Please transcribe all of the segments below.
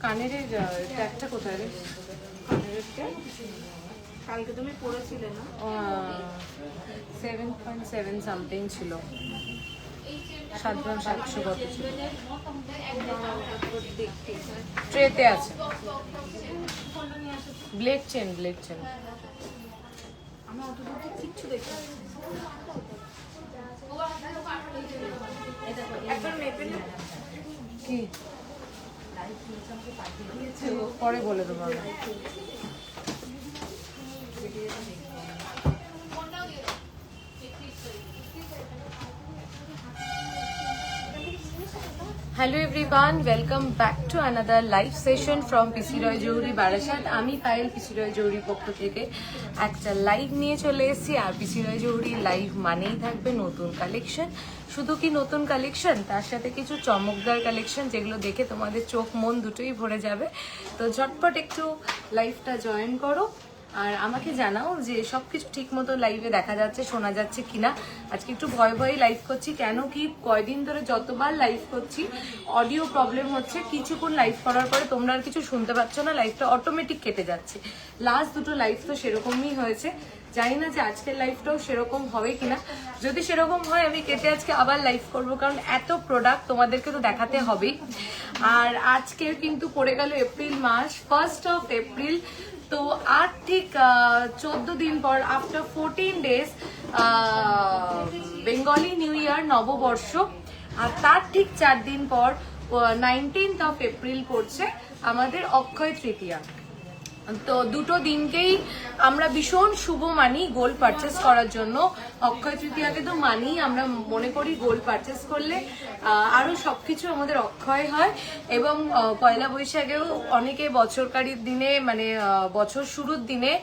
কানের ট্যাগটা কোথায় রে? কানের ট্যাগ কালকে তুমি পড়েছিলে না? 7.7 সামথিং ছিল। 7 গ্রাম 700 কত ছিল? ট্রেতে আছে। Blade chain, blade chain. আমি অত দূর থেকে কিচ্ছু দেখি না। একবার মেপে না কি পরে বলে দেবো আমি। Hello everyone, welcome back to another live session from PC Roy Johuri Barasat. আমি পায়েল পিসি রয় জহুরির পক্ষ থেকে একটা লাইভ নিয়ে চলে এসেছি। আর পিসি রয় জহুরি লাইভ মানেই থাকবে নতুন কালেকশন। শুধু কি নতুন কালেকশন, তার সাথে কিছু চমকদার কালেকশন যেগুলো দেখে তোমাদের চোখ মন দুটোই ভরে যাবে। তো ঝটপট একটু লাইভটা জয়েন করো আর আমাকে জানাও যে সবকিছু ঠিক মতো লাইভে দেখা যাচ্ছে, শোনা যাচ্ছে কিনা। আজকে একটু ভয়ে ভয়ে লাইভ করছি, কেন কি কয়দিন ধরে যতবার লাইভ করছি অডিও প্রবলেম হচ্ছে। কিছুক্ষণ লাইভ করার পরে তোমরা আর কিছু শুনতে পাচ্ছ না, লাইভটা অটোমেটিক কেটে যাচ্ছে। লাস্ট দুটো লাইভ তো সেরকমই হয়েছে, জানি না যে আজকের লাইভটাও সেরকম হবে কিনা। যদি সেরকম হয় আমি কেটে আজকে আবার লাইভ করবো, কারণ এত প্রোডাক্ট তোমাদেরকে তো দেখাতে হবেই। আর আজকে কিন্তু পড়ে গেল April mass, 1st of April. তো আর ঠিক 14 দিন পর, after 14 days Bengali new year নববর্ষ। আর তার ঠিক 4 দিন পর 19th of এপ্রিল পড়ছে আমাদের অক্ষয় তৃতীয়া। তো দুটো দিনকেই আমরা ভীষণ শুভ মানি গোল্ড পারচেস করার জন্য। অক্ষয় তৃতীয়াকে তো মানি, আমরা মনে করি গোল্ড পারচেস করলে আরো সবকিছু আমাদের অক্ষয় হয়। এবং পয়লা বৈশাখেও অনেকে বছরকারীর দিনে, মানে বছর শুরুর দিনে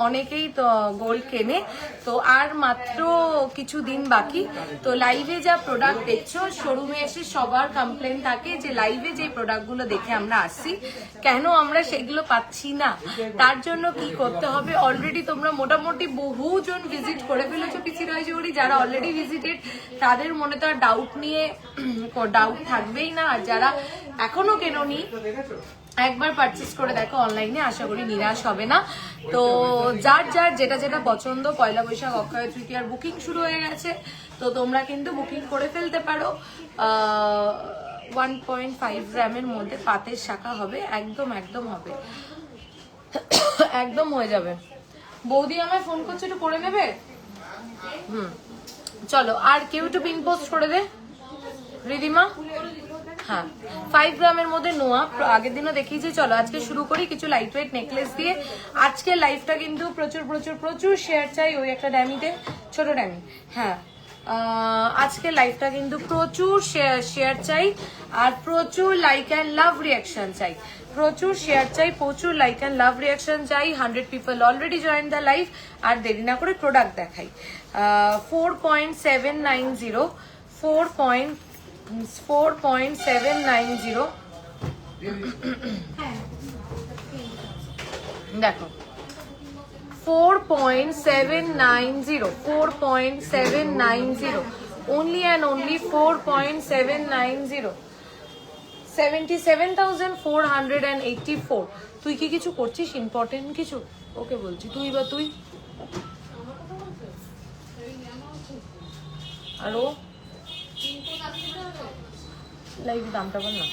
অনেকেই তো গোল্ড কেনে। তো আর মাত্র কিছু দিন বাকি। তো লাইভে যা প্রোডাক্ট দেখছো, শোরুমে এসে সবার কমপ্লেন থাকে যে লাইভে যে প্রোডাক্টগুলো দেখে আমরা আসছি, কেন আমরা সেগুলো পাচ্ছি না। তার জন্য কি করতে হবে, অলরেডি তোমরা মোটামুটি বহুজন ভিজিট করে ফেলেছো পিসি রয় জহুরি। যারা অলরেডি ভিজিটেড তাদের মনে তো আর ডাউট নিয়ে ডাউট থাকবেই না। আর যারা এখনো কেনোনি, একবার পারচেস করে দেখো অনলাইনে, আশা করি নিরাশ হবে না। তো যার যার যেটা যেটা পছন্দ, পয়লা বৈশাখ অক্ষয় তৃতীয়ার বুকিং শুরু হয়ে গেছে, তো তোমরা কিন্তু বুকিং করে ফেলতে পারো। 1.5 গ্রামের মধ্যে পাতের শাখা হবে, একদম একদম হবে, একদম হয়ে যাবে। বৌদি আমায় ফোন করছে, একটু করে নেবে? চলো, আর কেউ একটু পিন পোস্ট করে দে রিদিমা। হ্যাঁ, 5 গ্রামের মধ্যে নোয়া, আগের দিনও দেখিয়েছি। চলো আজকে শুরু করি কিছু লাইট ওয়েট নেকলেস দিয়ে। আজকের লাইফটা কিন্তু প্রচুর প্রচুর প্রচুর শেয়ার চাই। ওই একটা ড্যামিতে, ছোট ড্যামি। হ্যাঁ, আজকের লাইফটা কিন্তু প্রচুর শেয়ার চাই আর প্রচুর লাইক অ্যান্ড লাভ রিয়াকশন চাই। প্রচুর শেয়ার চাই, প্রচুর লাইক অ্যান্ড লাভ রিয়াকশন চাই। 100 people already join the live. আর দেরি না করে প্রোডাক্ট দেখাই। 4.790, 4.790 দেখো, 4.790, 4.790, only and only 4.790, 77,484। তুই কি কিছু করছিস ইম্পর্টেন্ট কিছু? ওকে বলছি তুই বা তুই। আর ও লাইভ দামটা বল না।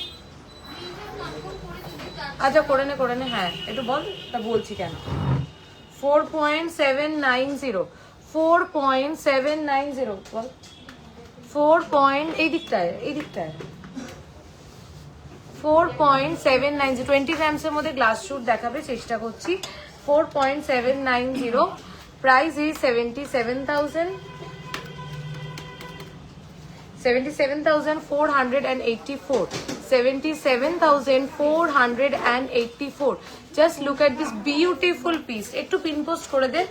আচ্ছা করে নে, করে নে। হ্যাঁ একটু বল, তা বলছি কেন। 4.790, 4.790 বল। 4 এই দিকটায়, এই দিকটায় 4.790, 20 গ্রামসের মধ্যে গ্লাস শুট দেখাবে, চেষ্টা করছি। 4.790, price is 77,484, 77,484। Just look at this beautiful piece. একটু পিন পোস্ট করে দে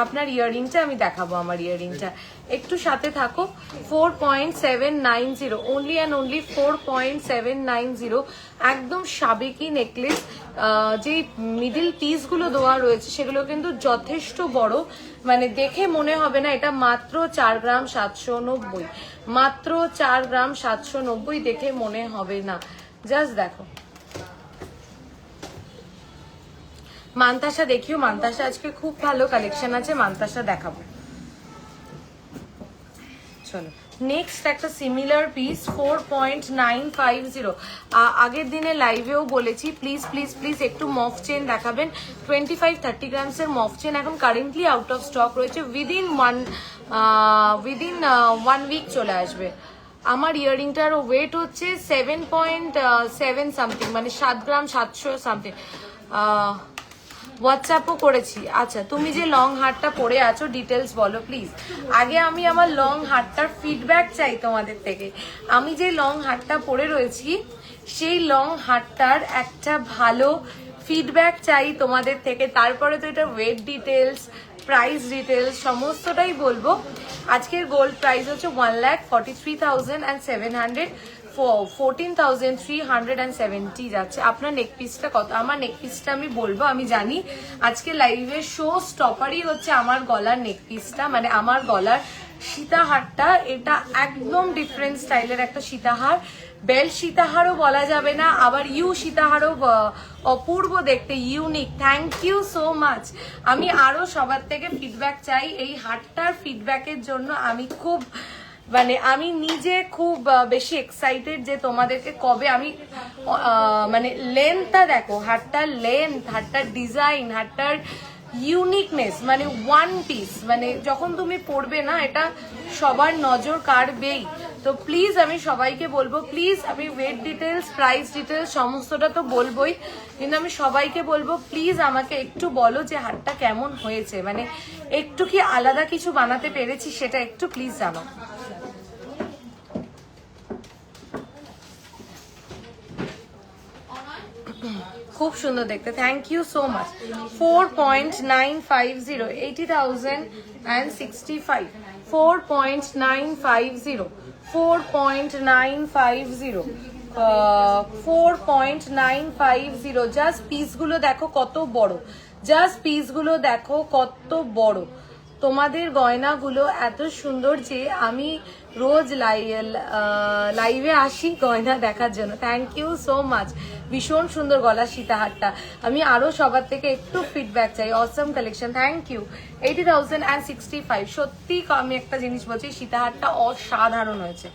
আপনার ইয়াররিংটা, আমি দেখাবো আমার ইয়াররিংটা, একটু সাথে থাকো। 4.790, অনলি অ্যান্ড অনলি 4.790। একদম সাবেকি নেকলেস। যে মিডিল পিসগুলো দেওয়া রয়েছে সেগুলো কিন্তু যথেষ্ট বড়, মানে দেখে মনে হবে না এটা মাত্র 4 গ্রাম 790, মাত্র 4 গ্রাম 790 দেখে মনে হবে না। জাস্ট দেখো মান্তাসা দেখিও, মান্তাসা আজকে খুব ভালো কালেকশন আছে, মান্তাসা দেখাবো। চলো নেক্সট একটা সিমিলার পিস 4.950। আগের দিনে লাইভেও বলেছি প্লিজ প্লিজ প্লিজ একটু মফ চেন দেখাবেন। 25-30 গ্রামসের মফ চেন এখন কারেন্টলি আউট অফ স্টক রয়েছে, উইদিন ওয়ান উইক চলে আসবে। আমার ইয়াররিংটার ওয়েট হচ্ছে 7.7 সামথিং, মানে 7 গ্রাম 700 সামথিং। হোয়াটসঅ্যাপও করেছি। আচ্ছা তুমি যে লং হারটা পরে আছো ডিটেলস বলো প্লিজ। আগে আমি আমার লং হারটার ফিডব্যাক চাই তোমাদের থেকে। আমি যে লং হারটা পরে রয়েছি সেই লং হারটার একটা ভালো ফিডব্যাক চাই তোমাদের থেকে, তারপরে তো এটা ওয়েট ডিটেলস, প্রাইস ডিটেলস সমস্তটাই বলবো। আজকের গোল্ড প্রাইস হচ্ছে 1,43,700, 14,370 যাচ্ছে। আপনার নেক পিসটা কত? আমার নেক পিসটা আমি বলবো, আমি জানি আজকে লাইভের শো স্টপারই হচ্ছে আমার গলার নেক পিসটা, মানে আমার গলার সীতাহারটা। এটা একদম ডিফারেন্ট স্টাইলের একটা সীতাহার, বেল সীতাহারও বলা যাবে না, আবার ইউ সীতাহারও অপূর্ব দেখতে, unique. Thank you so much. আমি আরো সবার থেকে ফিডব্যাক চাই এই হারটার ফিডব্যাকের জন্য। আমি খুব আমি নিজে খুব বেশি এক্সাইটেড যে তোমাদেরকে কবে আমি মানে লেন্থটা দেখো, হারটার লেন্থ, হারটার ডিজাইন, হারটার ইউনিকনেস, মানে ওয়ান পিস, মানে যখন তুমি পড়বে না এটা সবার নজর কাড়বেই। তো প্লিজ আমি সবাইকে বলবো, প্লিজ আমি ওয়েট ডিটেলস, প্রাইস ডিটেলস সমস্তটা তো বলবোই, কিন্তু আমি সবাইকে বলবো প্লিজ আমাকে একটু বলো যে হারটা কেমন হয়েছে, মানে একটু কি আলাদা কিছু বানাতে পেরেছি সেটা একটু প্লিজ জানো। খুব সুন্দর দেখতে, thank you so much. 4.950, 80,065, 4.950, 4.950, 4.950। Just পিসগুলো দেখো কত বড়, জাস্ট পিসগুলো দেখো কত বড়। তোমাদের গয়নাগুলো এত সুন্দর যে আমি রোজ লাইভে আসি গয়না দেখার জন্য। Thank you so much. ভীষণ সুন্দর গলা সীতাহারটা। আমি আরো সবার থেকে একটু ফিডব্যাক চাই। অসম কালেকশন, থ্যাংক ইউ। 80,065। সত্যি আমি একটা জিনিস বলছি, সীতাহারটা অসাধারণ হয়েছে,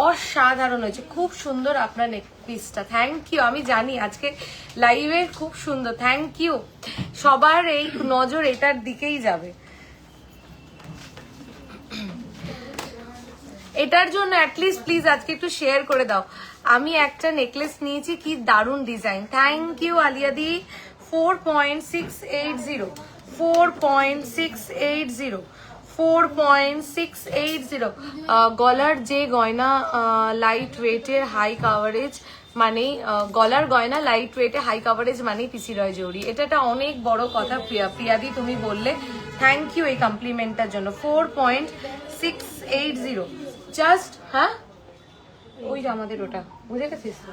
অসাধারণ হয়েছে, খুব সুন্দর আপনার নেক পিসটা। Thank you. আমি জানি আজকে লাইভে খুব সুন্দর, থ্যাংক ইউ। সবার এই নজর এটার দিকেই যাবে। এটার জন্য অ্যাটলিস্ট প্লিজ আজকে একটু শেয়ার করে দাও। আমি একটা নেকলেস নিয়েছি, কি দারুণ ডিজাইন। Thank you আলিয়াদি। 4.680, 4.680, 4.680। গলার যে গয়না লাইট ওয়েটের হাই কাভারেজ, মানে গলার গয়না লাইট ওয়েটে হাই কাভারেজ মানে পিসি রয় জৌরি। এটা একটা অনেক বড় কথা প্রিয়াদি তুমি বললে, থ্যাংক ইউ এই কমপ্লিমেন্টটার জন্য। 4.680 জাস্ট, হ্যাঁ ওই যে আমাদের ওটা বুঝে গেছিস তো,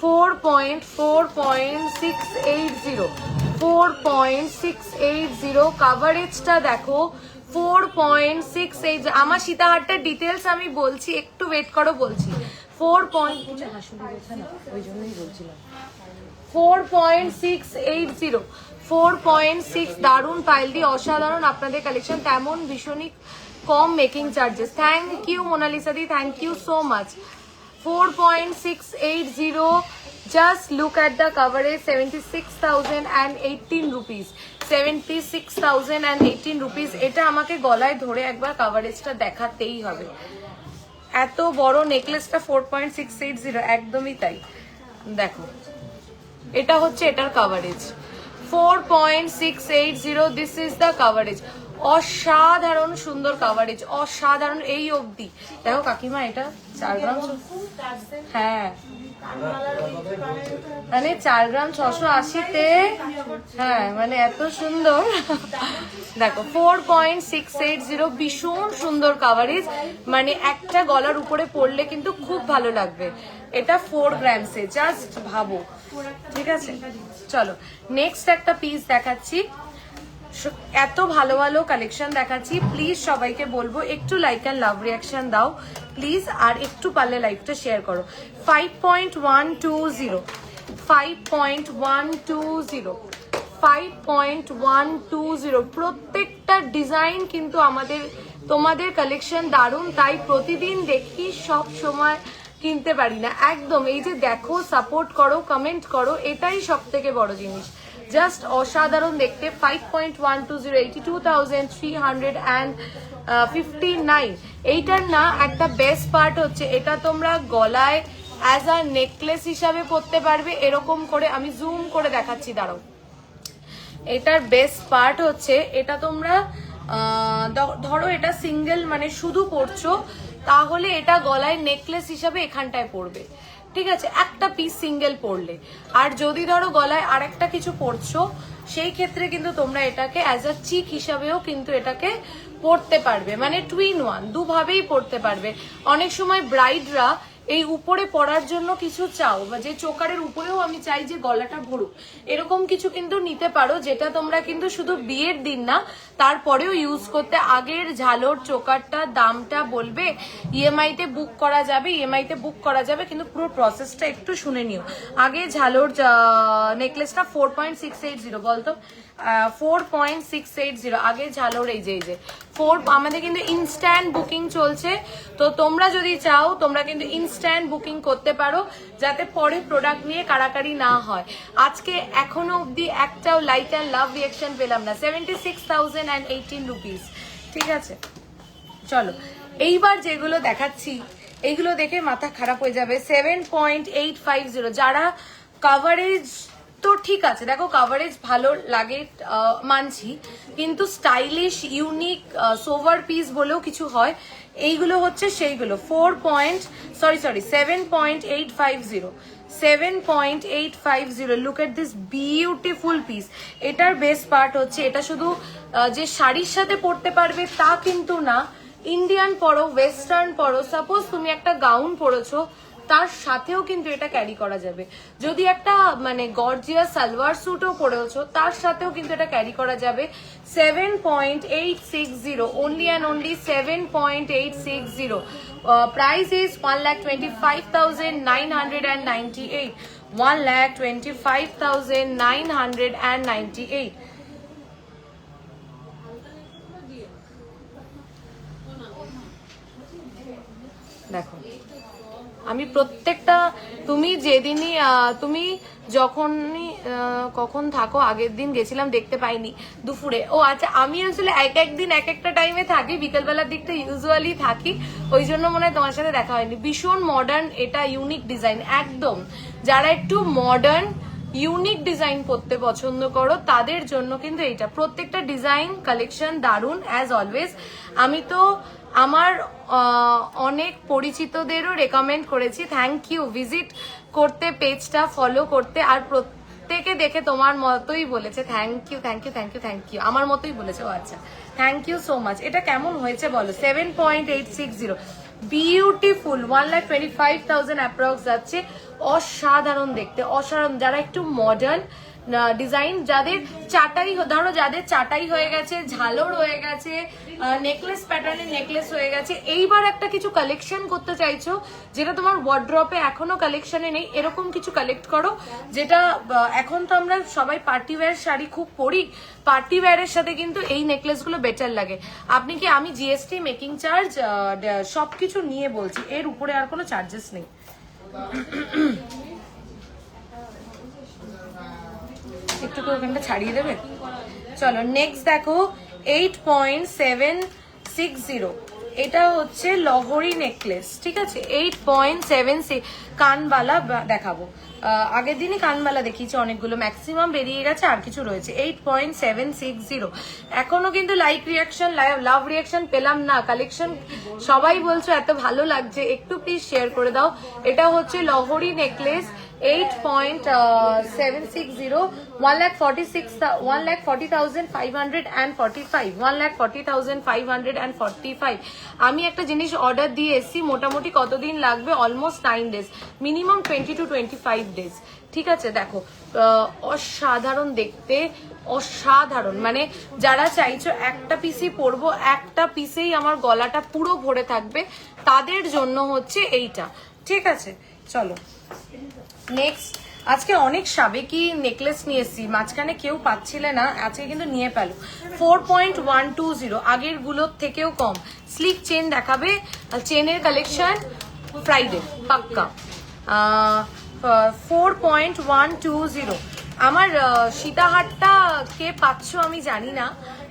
4.680, 4.680 কাভারেজটা দেখো, 4.680। আমার সীতাহারটার ডিটেলস আমি বলছি, একটু ওয়েট করো বলছি। 4.680, 4.6। দারুণ পাইলদি, অসাধারণ আপনাদের কালেকশন, তেমন ভীষণই কম making charges. Thank you Monalisa দি, thank you so much. 4.680, just look at the coverage, 76,018 rupees, 76,018 rupees। এটা আমাকে গলায় ধরে একবার কাভারেজটা দেখাতেই হবে। এত বড় নেকলেসটা 4.680, একদমই তাই। দেখো এটা হচ্ছে এটার coverage 4.680, this is the coverage. অসাধারণ সুন্দর কাভারেজ, অসাধারণ। এই অবধি দেখো কাকিমা, এটা 4 গ্রাম, হ্যাঁ মানে 4 গ্রাম 680-তে, হ্যাঁ মানে এত সুন্দর। দেখো 4.680, ভীষণ সুন্দর কাভারেজ, মানে একটা গলার উপরে পড়লে কিন্তু খুব ভালো লাগবে। এটা 4 গ্রামসে, জাস্ট ভাবো। ঠিক আছে, চলো নেক্সট একটা পিস দেখাচ্ছি। এত ভালো ভালো কালেকশন দেখাচ্ছি, প্লিজ সবাইকে বলবো একটু লাইক অ্যান্ড লাভ রিয়াকশন দাও প্লিজ, আর একটু পারলে লাইভটা শেয়ার করো। 5.120, 5.120 5.120 প্রত্যেকটা ডিজাইন কিন্তু আমাদের তোমাদের কালেকশন দারুণ, তাই প্রতিদিন দেখি, সব সময় কিনতে পারি না। একদম, এই যে দেখো, সাপোর্ট করো, কমেন্ট করো, এটাই সব থেকে বড় জিনিস। জাস্ট অসাধারণ দেখতে। 5.120 82,359। এইটার না একটা বেস্ট পার্ট হচ্ছে এটা তোমরা গলায় অ্যাজ আ নেকলেস হিসাবে পরতে পারবে, এরকম করে আমি জুম করে দেখাচ্ছি, দাঁড়াও। এটার বেস্ট পার্ট হচ্ছে এটা তোমরা ধরো এটা সিঙ্গেল মানে শুধু পরছো, তাহলে এটা গলায় নেকলেস হিসাবে এখানটায় পরবে, ঠিক আছে, একটা পিস সিঙ্গেল পরলে। আর যদি ধরো গলায় আরেকটা কিছু পরছো, সেই ক্ষেত্রে কিন্তু তোমরা এটাকে অ্যাজ আ চিক হিসাবেও কিন্তু এটাকে পরতে পারবে, মানে টুইন ওয়ান, দুভাবেই পরতে পারবে। অনেক সময় ব্রাইডরা এই উপরে পরার জন্য কিছু চাও, বা যে চোকারের উপরেও আমি চাই যে গলাটা ভরুক, এরকম কিছু কিন্তু নিতে পারো, যেটা তোমরা কিন্তু শুধু বিয়ের দিন না, তারপরেও ইউজ করতে। আগের ঝালোর চোকারটা দামটা বলবে, ইএমআই তে বুক করা যাবে, ইএমআই তে বুক করা যাবে, কিন্তু পুরো প্রসেসটা একটু শুনে নিও। আগে ঝালোর নেকলেসটা 4.680, বলতো 4.680 আগে ঝালোর, এই যে 4। আমাদের কিন্তু ইনস্ট্যান্ট বুকিং চলছে, তো তোমরা যদি চাও তোমরা কিন্তু ইনস্ট্যান্ট বুকিং করতে পারো, যাতে পরে প্রোডাক্ট নিয়ে কাড়াকাড়ি না হয়। আজকে এখনো অবধি একটাও লাইক অ্যান্ড লাভ রিয়াকশন পেলাম না। 76,018 রুপিস, ঠিক আছে। চলো এইবার যেগুলো দেখাচ্ছি এইগুলো দেখে মাথা খারাপ হয়ে যাবে। 7.850, যারা কাভারেজ তো ঠিক আছে, দেখো কাভারেজ ভালো লাগে মানছি, কিন্তু স্টাইলিশ ইউনিক সোভার পিস বলেও কিছু হয়, এইগুলো হচ্ছে সেইগুলো। 7.850, look at this beautiful piece. এটার বেস্ট পার্ট হচ্ছে এটা শুধু যে শাড়ির সাথে পরতে পারবে তা কিন্তু না, ইন্ডিয়ান পরো, ওয়েস্টার্ন পরো, সাপোজ তুমি একটা গাউন পরেছো, তার সাথেও কিন্তু এটা ক্যারি করা যাবে। যদি একটা মানে গর্জিয়াস সালোয়ার স্যুটও পরেছো, তার সাথেও কিন্তু এটা ক্যারি করা যাবে। 7.860, only and only 7.860. Price is 1,25,998. 1,25,998. দেখো আমি প্রত্যেকটা, তুমি যেদিনই তুমি যখনই কখন থাকো, আগের দিন গেছিলাম দেখতে পাইনি দুপুরে। ও আচ্ছা, আমি আসলে এক একদিন এক একটা টাইমে থাকি, বিকেলবেলার দিকটা ইউজুয়ালি থাকি, ওই জন্য মনে হয় তোমার সাথে দেখা হয়নি। ভীষণ মডার্ন, এটা ইউনিক ডিজাইন একদম। যারা একটু মডার্ন ইউনিক ডিজাইন পরতে পছন্দ করো তাদের জন্য কিন্তু এইটা। প্রত্যেকটা ডিজাইন কালেকশন দারুণ অ্যাজ অলওয়েজ। আমি তো আমার অনেক পরিচিতদেরও রেকমেন্ড করেছি, থ্যাংক ইউ, ভিজিট করতে, পেজটা ফলো করতে, আর প্রত্যেকে দেখে তোমার মতোই বলেছে। Thank you, thank you, thank you, thank you, আমার মতোই বলেছে। ও আচ্ছা, থ্যাংক ইউ সো মাচ। এটা কেমন হয়েছে বলো? 7.860, বিউটিফুল। 1,25,000 অ্যাপ্রক্স যাচ্ছে। অসাধারণ দেখতে, অসাধারণ। যারা একটু মডার্ন ডিজাইন, যাদের চাটাই, ধরো যাদের চাটাই হয়ে গেছে, ঝালর হয়ে গেছে, নেকলেস প্যাটার্নের নেকলেস হয়ে গেছে, এইবার একটা কিছু কালেকশন করতে চাইছো যেটা তোমার ওয়ার্ড্রপে এখনো কালেকশনে নেই, এরকম কিছু কালেক্ট করো। যেটা এখন তো আমরা সবাই পার্টি ওয়্যার শাড়ি খুব পরি, পার্টি ওয়্যারের সাথে কিন্তু এই নেকলেসগুলো বেটার লাগে। আপনি কি, আমি জিএসটি, মেকিং চার্জ সবকিছু নিয়ে বলছি, এর উপরে আর কোনো চার্জেস নেই। একটু করে ওখানটা ছাড়িয়ে দেবে। চলো নেক্সট দেখো 8.760, এটা হচ্ছে লহরি নেকলেস, ঠিক আছে। 8.76 কানবালা দেখাবো। আগের দিনই কানবালা দেখিয়েছি অনেকগুলো, ম্যাক্সিমাম বেরিয়ে গেছে, আর কিছু রয়েছে। 8.760, এখনো কিন্তু লাইক রিয়াকশন, লাভ রিয়াকশন পেলাম না। কালেকশন সবাই বলছো এত ভালো লাগছে, একটু প্লিজ শেয়ার করে দাও। এটা হচ্ছে লহরি নেকলেস, 8.760, 1,40,545, 1,40,545। আমি একটা জিনিস অর্ডার দিয়ে এসছি, মোটামুটি কতদিন লাগবে? Almost 9 days, minimum 20 to 25 days, ঠিক আছে। দেখো অসাধারণ দেখতে, অসাধারণ। মানে যারা চাইছো একটা পিসই পরবো, একটা পিসেই আমার গলাটা পুরো ভরে থাকবে, তাদের জন্য হচ্ছে এইটা, ঠিক আছে। চলো নেক্সট আজকে অনেক সাবেকি নেকলেস নিয়ে এসেছি, মাঝখানে কেউ পাচ্ছিলে না, আজকে কিন্তু নিয়ে পেল। 4.120, আগের গুলোর থেকেও কম। স্লিক চেন দেখাবে, চেনের কালেকশন ফ্রাইডে পাক্কা। 4.120। আমার সীতাহারটা কে পাচ্ছ আমি জানি না,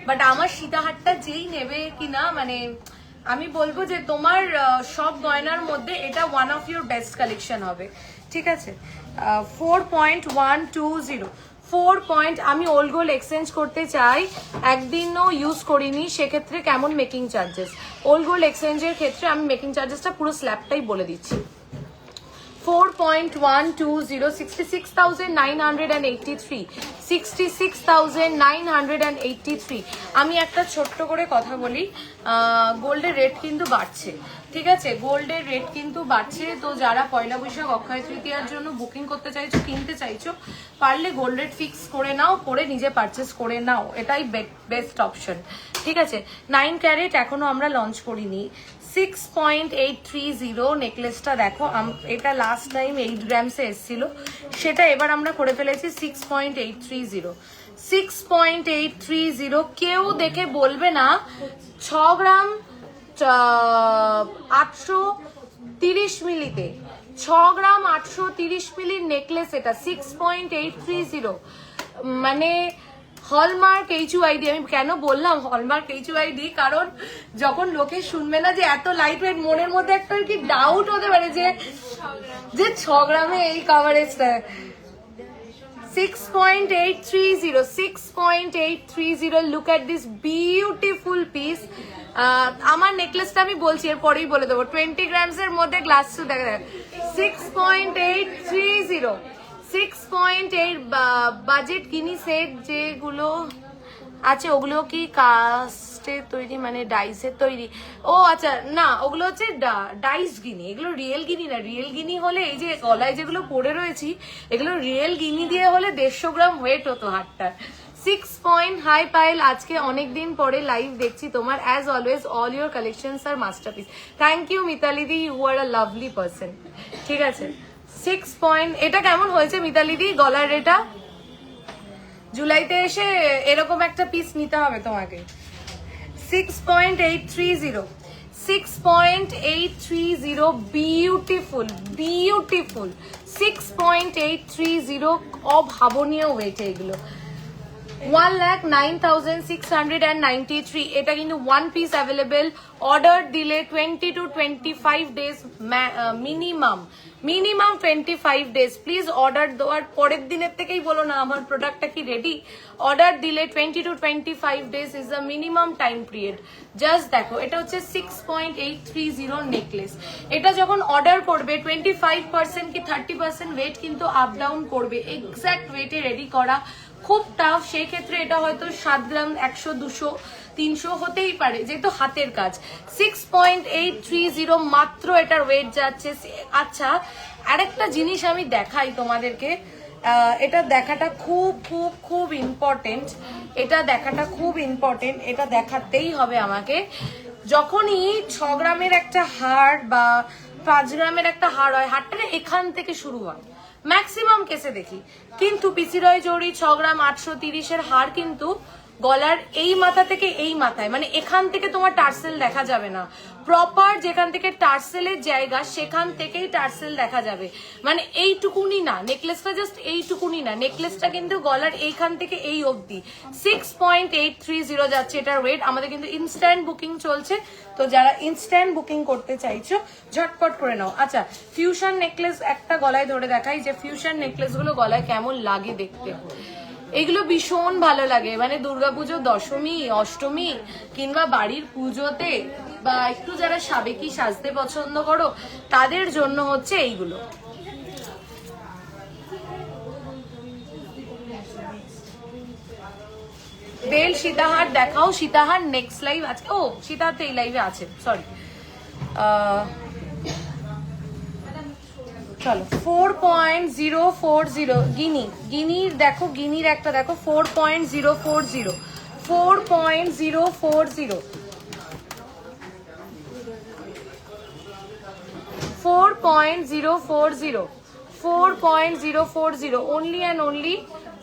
বাট আমার সীতাহারটা যেই নেবে কিনা, মানে আমি বলবো যে তোমার সব গয়নার মধ্যে এটা one of your best collection হবে, ঠিক আছে। 4.120। আমি ওল্ড গোল্ড এক্সচেঞ্জ করতে চাই, একদিনও ইউজ করিনি, সেক্ষেত্রে কেমন মেকিং চার্জেস? ওল্ড গোল্ড এক্সচেঞ্জের ক্ষেত্রে আমি মেকিং চার্জেসটা পুরো স্ল্যাবটাই বলে দিচ্ছি। 4.120, 66,983, 66,983। আমি একটা ছোট্ট করে কথা বলি, গোল্ডের রেট কিন্তু বাড়ছে, ঠিক আছে, গোল্ডের রেট কিন্তু বাড়ছে। তো যারা পয়লা বৈশাখ অক্ষয় তৃতীয়ার জন্য বুকিং করতে চাইছো, কিনতে চাইছো, পারলে গোল্ড রেট ফিক্স করে নাও, করে নিজে পারচেস করে নাও, এটাই বেস্ট অপশন, ঠিক আছে। 9 ক্যারেট এখনো আমরা লঞ্চ করিনি। 6.830 নেকলেসটা দেখো, এটা লাস্ট টাইম 8 গ্রামসে এসেছিল, সেটা এবার আমরা করে ফেলেছি 6.830। 6.830, কেউ দেখে বলবে না 6 গ্রাম 830 মিলিতে, 6 গ্রাম 830 মিলির নেকলেস এটা 6.830, মানে হলমার্ক HUID। আমি কেন বললাম হলমার্ক HUID, কারণ যখন লোকে শুনবে না যে এত লাইট ওয়েট, মনের মধ্যে একটা কি ডাউট হতে পারে যে 6 গ্রামে এই কভারেজটা। 6.830, 6.830, look at this beautiful piece. আমার নেকলেসটা আমি বলছি, এরপরেই বলে দেবো, 20 গ্রামসের মধ্যে গ্লাস দেখা যায়। 6.830, 6.8 বাজেট গিনি সেট যেগুলো আছে ওগুলো কি কাস্টের তৈরি, মানে ডাইসের তৈরি? ও আচ্ছা, না ওগুলো হচ্ছে ডাইস গিনি, এগুলো রিয়েল গিনি না। রিয়েল গিনি হলে এই যে গলায় যেগুলো পরে রয়েছি, এগুলো রিয়েল গিনি দিয়ে হলে 150 গ্রাম ওয়েট হতো হারটার। 6 পয়েন্ট। হাই পায়েল, আজকে অনেকদিন পরে লাইভ দেখছি তোমার, as always all your collections আর masterpiece. Thank you Mitali di, you are a lovely person, ঠিক আছে। 6 পয়েন্ট। এটা কেমন হয়েছে মিতালি দি গলার এটা? জুলাইতে এসে এরকম একটা পিস নিতে হবে তোমাকে। 6.830, 6.830, বিউটিফুল বিউটিফুল। 6.830, অভাবনীয় ওয়েট এগুলো। 1,09,693। এটা কিন্তু ওয়ান পিস অ্যাভেলেবেল, অর্ডার দিলে 20 to 25 days minimum, 25 days. Please order দেওয়ার পরের দিনের থেকেই বলো না আমার প্রোডাক্টটা কি রেডি। অর্ডার দিলে 20 to 25 days is the minimum time period. Just দেখো, এটা হচ্ছে 6.830 নেকলেস। এটা যখন অর্ডার করবে 25% কি 30% ওয়েট কিন্তু আপ ডাউন করবে, এক্সাক্ট ওয়েটে রেডি করা খুব টাফ। সেই ক্ষেত্রে এটা হয়তো 7 গ্রাম 100, 200, 300 হতেই পারে, যেহেতু হাতের কাজ। 6.830 মাত্র এটার ওয়েট যাচ্ছে। আচ্ছা, আরেকটা জিনিস আমি দেখাই তোমাদেরকে, এটা দেখাটা খুব খুব খুব ইম্পর্টেন্ট, এটা দেখাটা খুব ইম্পর্টেন্ট, এটা দেখাতেই হবে আমাকে। যখনই 6 গ্রামের একটা হার বা 5 গ্রামের একটা হার হয়, হারটা এখান থেকে শুরু হয় ম্যাক্সিমাম কেসে দেখি, কিন্তু পিসিরয় জড়ি 6 গ্রাম 830-এর হার কিন্তু গলার এই মাথা থেকে এই মাথায়, মানে এখান থেকে তোমার টার্সেল দেখা যাবে না। প্রপার যেখান থেকে টার্সেলের জায়গা সেখান থেকেই টার্সেল দেখা যাবে, মানে এইটুকুনি না নেকলেসটা, জাস্ট এইটুকুনি না নেকলেসটা, কিন্তু গলার এইখান থেকে এই অবধি। 6.830 যাচ্ছে এটার ওয়েট। আমাদের কিন্তু ইনস্ট্যান্ট বুকিং চলছে, তো যারা ইনস্ট্যান্ট বুকিং করতে চাইছো ঝটপট করে নাও। আচ্ছা, ফিউশন নেকলেস একটা গলায় ধরে দেখাই, যে ফিউশন নেকলেসগুলো গলায় কেমন লাগে দেখতে। এগুলো ভীষণ ভালো লাগে, মানে দুর্গাপুজো, দশমী, অষ্টমী কিংবা বাড়ির পুজোতে, বা একটু যারা সাবেকি সাজতে পছন্দ করো তাদের জন্য হচ্ছে এইগুলো। বেল সীতাহার দেখাও, সীতাহার নেক্সট লাইভ আছে। ও সীতাহার তো এই লাইভে আছে, সরি। চলো 4.040 গিনি, গিনির দেখো, গিনির একটা দেখো 4.040, 4.040, 4.040, 4.040 only and only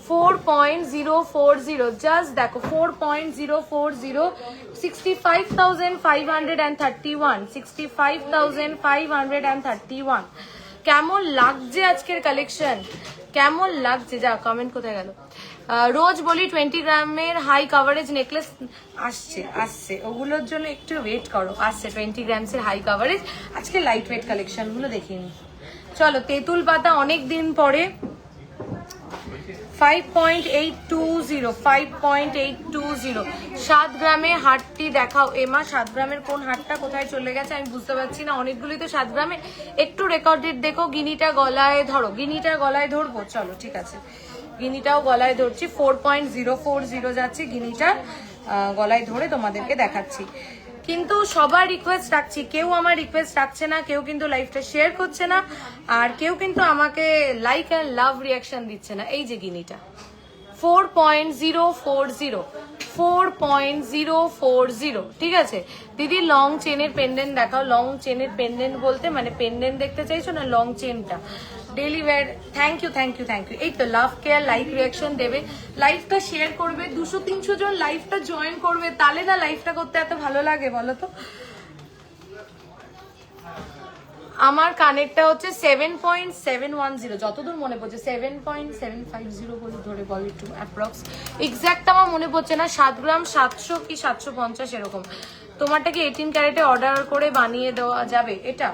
4.040 জাস্ট দেখো 4.040 65,531 কেমন লাগছে আজকের কালেকশন কেমন লাগছে যা কমেন্ট কোথায় গেল রোজ বলি 20 গ্রামের হাই কভারেজ নেকলেস আসছে ওগুলোর জন্য একটু ওয়েট করো আসছে 20 গ্রামসের হাই কভারেজ আজকে লাইট ওয়েট কালেকশন গুলো দেখিয়ে নি চলো তেঁতুল পাতা অনেক দিন পরে 5.820 7 গ্রামে হাটটি দেখাও এমা 7 গ্রামের কোন হাটটা কোথায় চলে গেছে আমি বুঝতে পারছি না অনেকগুলি তো 7 গ্রামে একটু রেকর্ডেড দেখো গিনিটা গলায় ধরো গিনিটা গলায় ধরবো চলো ঠিক আছে গিনিটাও গলায় ধরছি 4.040 যাচ্ছে গিনিটা গলায় ধরে তোমাদেরকে দেখাচ্ছি কিন্তু সবার রিকোয়েস্ট রাখছি কেউ আমার রিকোয়েস্ট রাখছে না কেউ কিন্তু লাইভটা শেয়ার করছে না আর কেউ কিন্তু আমাকে লাইক এন্ড লাভ রিয়াকশন দিচ্ছে না এই যে গিনিটা 4.040 ঠিক আছে দিদি লং চেনের পেন্ডেন্ট দেখাও লং চেনের পেন্ডেন্ট বলতে মানে পেন্ডেন্ট দেখতে চাইছো না লং চেনটা ডেলি ওয়্যার থ্যাংক ইউ এই তো লাভ কেয়ার লাইক রিয়াকশন দেবে লাইভটা শেয়ার করবে 200-300 জন লাইভটা জয়েন করবে তাহলে না লাইভটা করতে এত ভালো লাগে বলো তো আমার কানেরটা হচ্ছে 7.710 যতদূর মনে পড়ছে 7.750 বলে ধরে বল একটু অ্যাপ্রক্স এক্স্যাক্ট আমার মনে পড়ছে না 7 গ্রাম 700 কি 750 এরকম তোমারটা কি 18 ক্যারেটে অর্ডার করে বানিয়ে দেওয়া যাবে এটা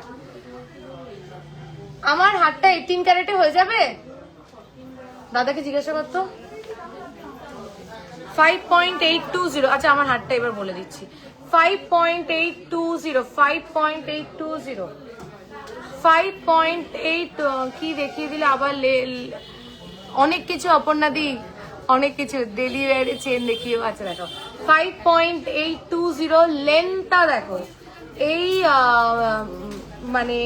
আমার হাতটা 18 ক্যারেটে হয়ে যাবে দাদাকে জিজ্ঞাসা করতো 5.820 আচ্ছা আমার হাতটা এবার বলে দিচ্ছি 5.8 কি দেখিয়ে দিলে আবার অনেক কিছু অপর্ণা দি অনেক কিছু ডেলি ওয়্যারে চেন দেখিয়ে আচ্ছা দেখো 5.820 লেন্থটা দেখো এই মানে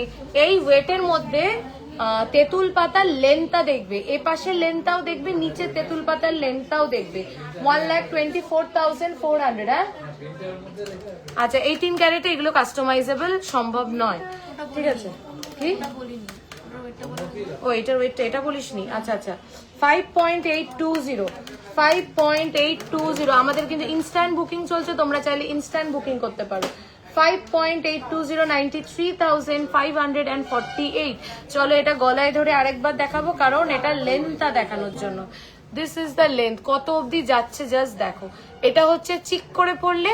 এই ওয়েটের মধ্যে তেঁতুল পাতার লেন্থটা দেখবে এ পাশের লেন্থটাও দেখবে নিচে তেঁতুল পাতার লেন্থটাও দেখবে 1,24,400 হ্যাঁ আচ্ছা 18 ক্যারেটে এগুলো কাস্টমাইজেবল সম্ভব নয় ঠিক আছে কি ও এটার ওয়েটটা এটা বলিসনি আচ্ছা আচ্ছা 5.820 আমাদের কিন্তু ইনস্ট্যান্ট বুকিং চলছে তোমরা চাইলে ইনস্ট্যান্ট বুকিং করতে পারো 5.820 93,548 চলো এটা গলায় ধরে আরেকবার দেখাবো কারণ এটা লেন্থটা দেখানোর জন্য দিস ইজ দ্য লেন্থ কত অবধি যাচ্ছে জাস্ট দেখো এটা হচ্ছে চিক করে পরলে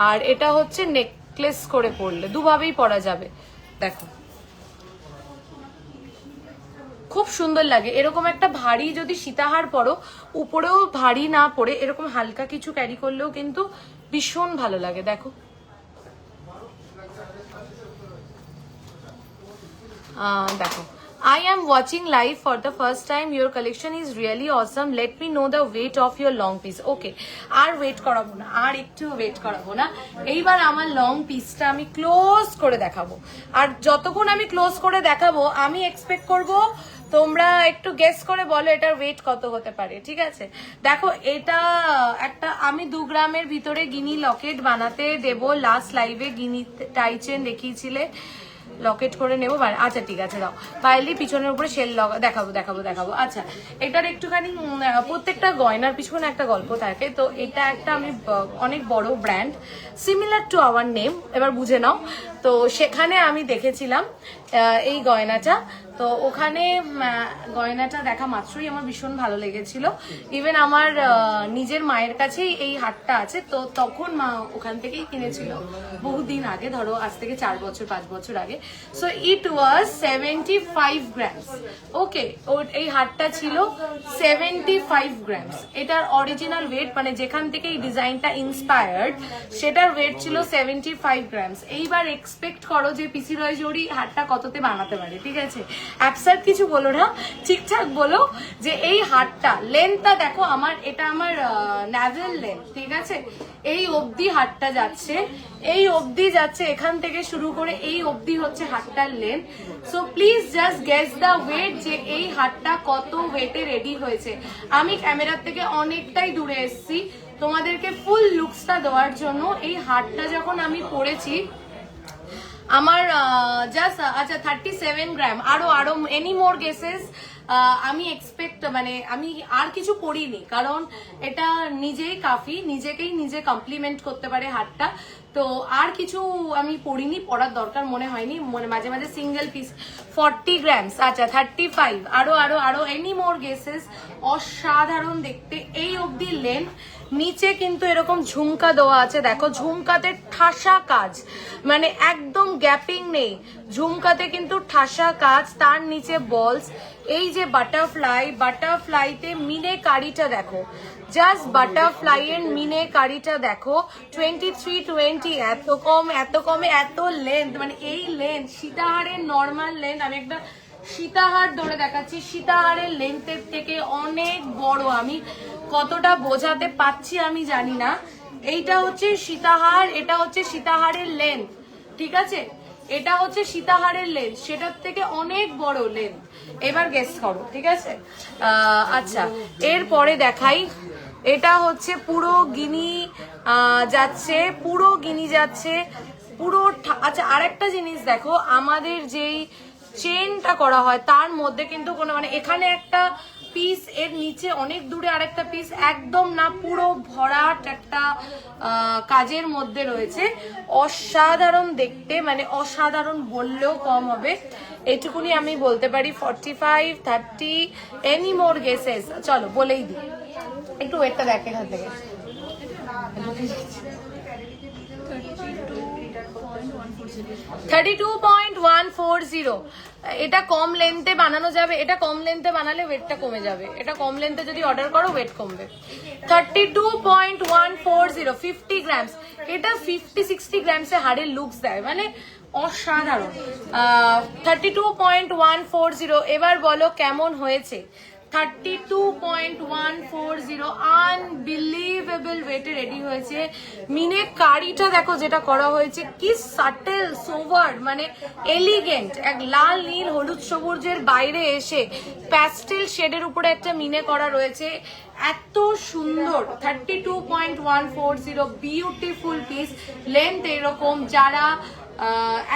আর এটা হচ্ছে নেকলেস করে পরলে দুভাবেই পরা যাবে দেখো খুব সুন্দর লাগে এরকম একটা ভারী যদি সীতাহার পরো উপরেও ভারী না পরে এরকম হালকা কিছু ক্যারি করলেও কিন্তু ভীষণ ভালো লাগে দেখো দেখো I am watching live for the first time. Your collection is really awesome. Let me know the weight of your long piece. Okay. আর ওয়েট করাবো না আর একটু ওয়েট করাবো না এইবার আমার লং পিসটা আমি ক্লোজ করে দেখাবো আর যতক্ষণ আমি ক্লোজ করে দেখাবো আমি এক্সপেক্ট করব তোমরা একটু গেস করে বলো এটার ওয়েট কত হতে পারে ঠিক আছে দেখো এটা একটা আমি 2 গ্রামের ভিতরে গিনি লকেট বানাতে দেব লাস্ট লাইভে গিনি টাইচেন দেখিয়েছিলে লকেট করে নেবো আচ্ছা ঠিক আছে দাও পাইলি পিছনের উপরে শেল দেখাবো আচ্ছা এটার একটুখানি প্রত্যেকটা গয়নার পিছনে একটা গল্প থাকে তো এটা একটা আমি অনেক বড় brand similar to our name এবার বুঝে নাও তো সেখানে আমি দেখেছিলাম এই গয়নাটা তো ওখানে গয়নাটা দেখা মাত্রই আমার ভীষণ ভালো লেগেছিল ইভেন আমার নিজের মায়ের কাছেই এই হাটটা আছে তো তখন মা ওখান থেকেই কিনেছিল বহুদিন আগে ধরো আজ থেকে 4 বছর 5 বছর আগে সো ইট ওয়াজ 75 গ্রামস ওকে এই হাটটা ছিল 75 গ্রামস এটার অরিজিনাল ওয়েট মানে যেখান থেকে এই ডিজাইনটা ইন্সপায়ার্ড সেটার ওয়েট ছিল 75 গ্রামস এইবার এক্সপেক্ট করো যে পিসি রয় জোড়ি হাটটা কততে বানাতে পারে ঠিক আছে অ্যাবসার্ড কিছু বলো না ঠিকঠাক বলো যে এই হাটটা লেন্থটা দেখো আমার এটা আমার ন্যাভেল লেন্থ ঠিক আছে এই অবধি হাটটা যাচ্ছে এই অবধি যাচ্ছে এখান থেকে শুরু করে এই অবধি হচ্ছে হাটটার length so please just guess the weight যে এই হাটটা কত ওয়েটে রেডি হয়েছে আমি ক্যামেরার থেকে অনেকটাই দূরে এসেছি তোমাদেরকে ফুল লুকসটা দেওয়ার জন্য এই হাটটা যখন আমি পরেছি আমার জাস্ট আচ্ছা 37 গ্রাম, আরো আরো এনি মোর গেসেস। আমি এক্সপেক্ট মানে আমি আর কিছু পড়িনি, কারণ এটা নিজেই কাফি, নিজেকেই নিজে কমপ্লিমেন্ট করতে পারে হারটা। তো আর কিছু আমি পড়িনি, পড়ার দরকার মনে হয়নি, মনে মাঝে মাঝে সিঙ্গেল পিস। 40 গ্রামস, আচ্ছা 35, আরো আরো আরো এনি মোর গেসেস। অসাধারণ দেখতে, এই অবধি লেন্থ। নিচে কিন্তু এরকম ঝুমকা দেওয়া আছে, দেখো ঝুমকাতে ঠাসা কাজ, মানে একদম গ্যাপিং নেই, ঝুমকাতে কিন্তু ঠাসা কাজ, তার নিচে বলস। এই যে বাটারফ্লাই, বাটারফ্লাইতে মিনে কারিটা দেখো, জাস্ট বাটারফ্লাই এর মিনে কারিটা দেখো। 2320, এত কম, এত কমে এত লেন্থ, মানে এই লেন্থ সীতাহারের নর্মাল লেন্থ। আমি একটা সীতাহার ধরে দেখাচ্ছি, সীতাহারের লেন্থের থেকে অনেক বড়। আমি কতটা বোঝাতে পাচ্ছি আমি জানি না। এইটা হচ্ছে সীতাহার, এটা হচ্ছে সীতাহারের লেন্থ, ঠিক আছে? এটা হচ্ছে সীতাহারের লেন্থ, সেটার থেকে অনেক বড় লেন্থ। এবার গেস করো, ঠিক আছে? আচ্ছা, এরপরে দেখাই। এটা হচ্ছে পুরো গিনি যাচ্ছে, পুরো গিনি যাচ্ছে, পুরো। আচ্ছা, আরেকটা জিনিস দেখো, আমাদের যেই চেনটা করা হয় তার মধ্যে কিন্তু কোনো মানে এখানে একটা পিস, এর নিচে অনেক দূরে আরেকটা পিস, একদম না, পুরো ভরাট একটা কাজের মধ্যে রয়েছে। অসাধারণ দেখতে, মানে অসাধারণ বললেও কম হবে, এইটুকুনি আমি বলতে পারি। 45, 30, এনি মোর গেসেস? চলো বলেই দিই, একটু ওয়েটটা দেখ এখান থেকে। 32.140। এটা কম লেন্থে বানানো যাবে, এটা কম লেন্থে বানালে ওয়েটটা কমে যাবে, এটা কম লেন্থে যদি অর্ডার করো ওয়েট কমবে। 32.140, 50 গ্রামস। এটা 50-60 গ্রামসে হাড়ের লুকস দেয়, মানে অসাধারণ। 32.140। এবার বলো কেমন হয়েছে? 32.140, আনবিলিভেবল ওয়েটে রেডি হয়েছে। মিনে কারিটা দেখো যেটা করা হয়েছে, কি সাটেল, সোভার, মানে এলিগেন্ট। এক লাল নীল হলুদ সবুজের বাইরে এসে প্যাস্টেল শেডের উপরে একটা মিনে করা রয়েছে, এত সুন্দর। 32.140, বিউটিফুল পিস। লেন্থ এরকম, যারা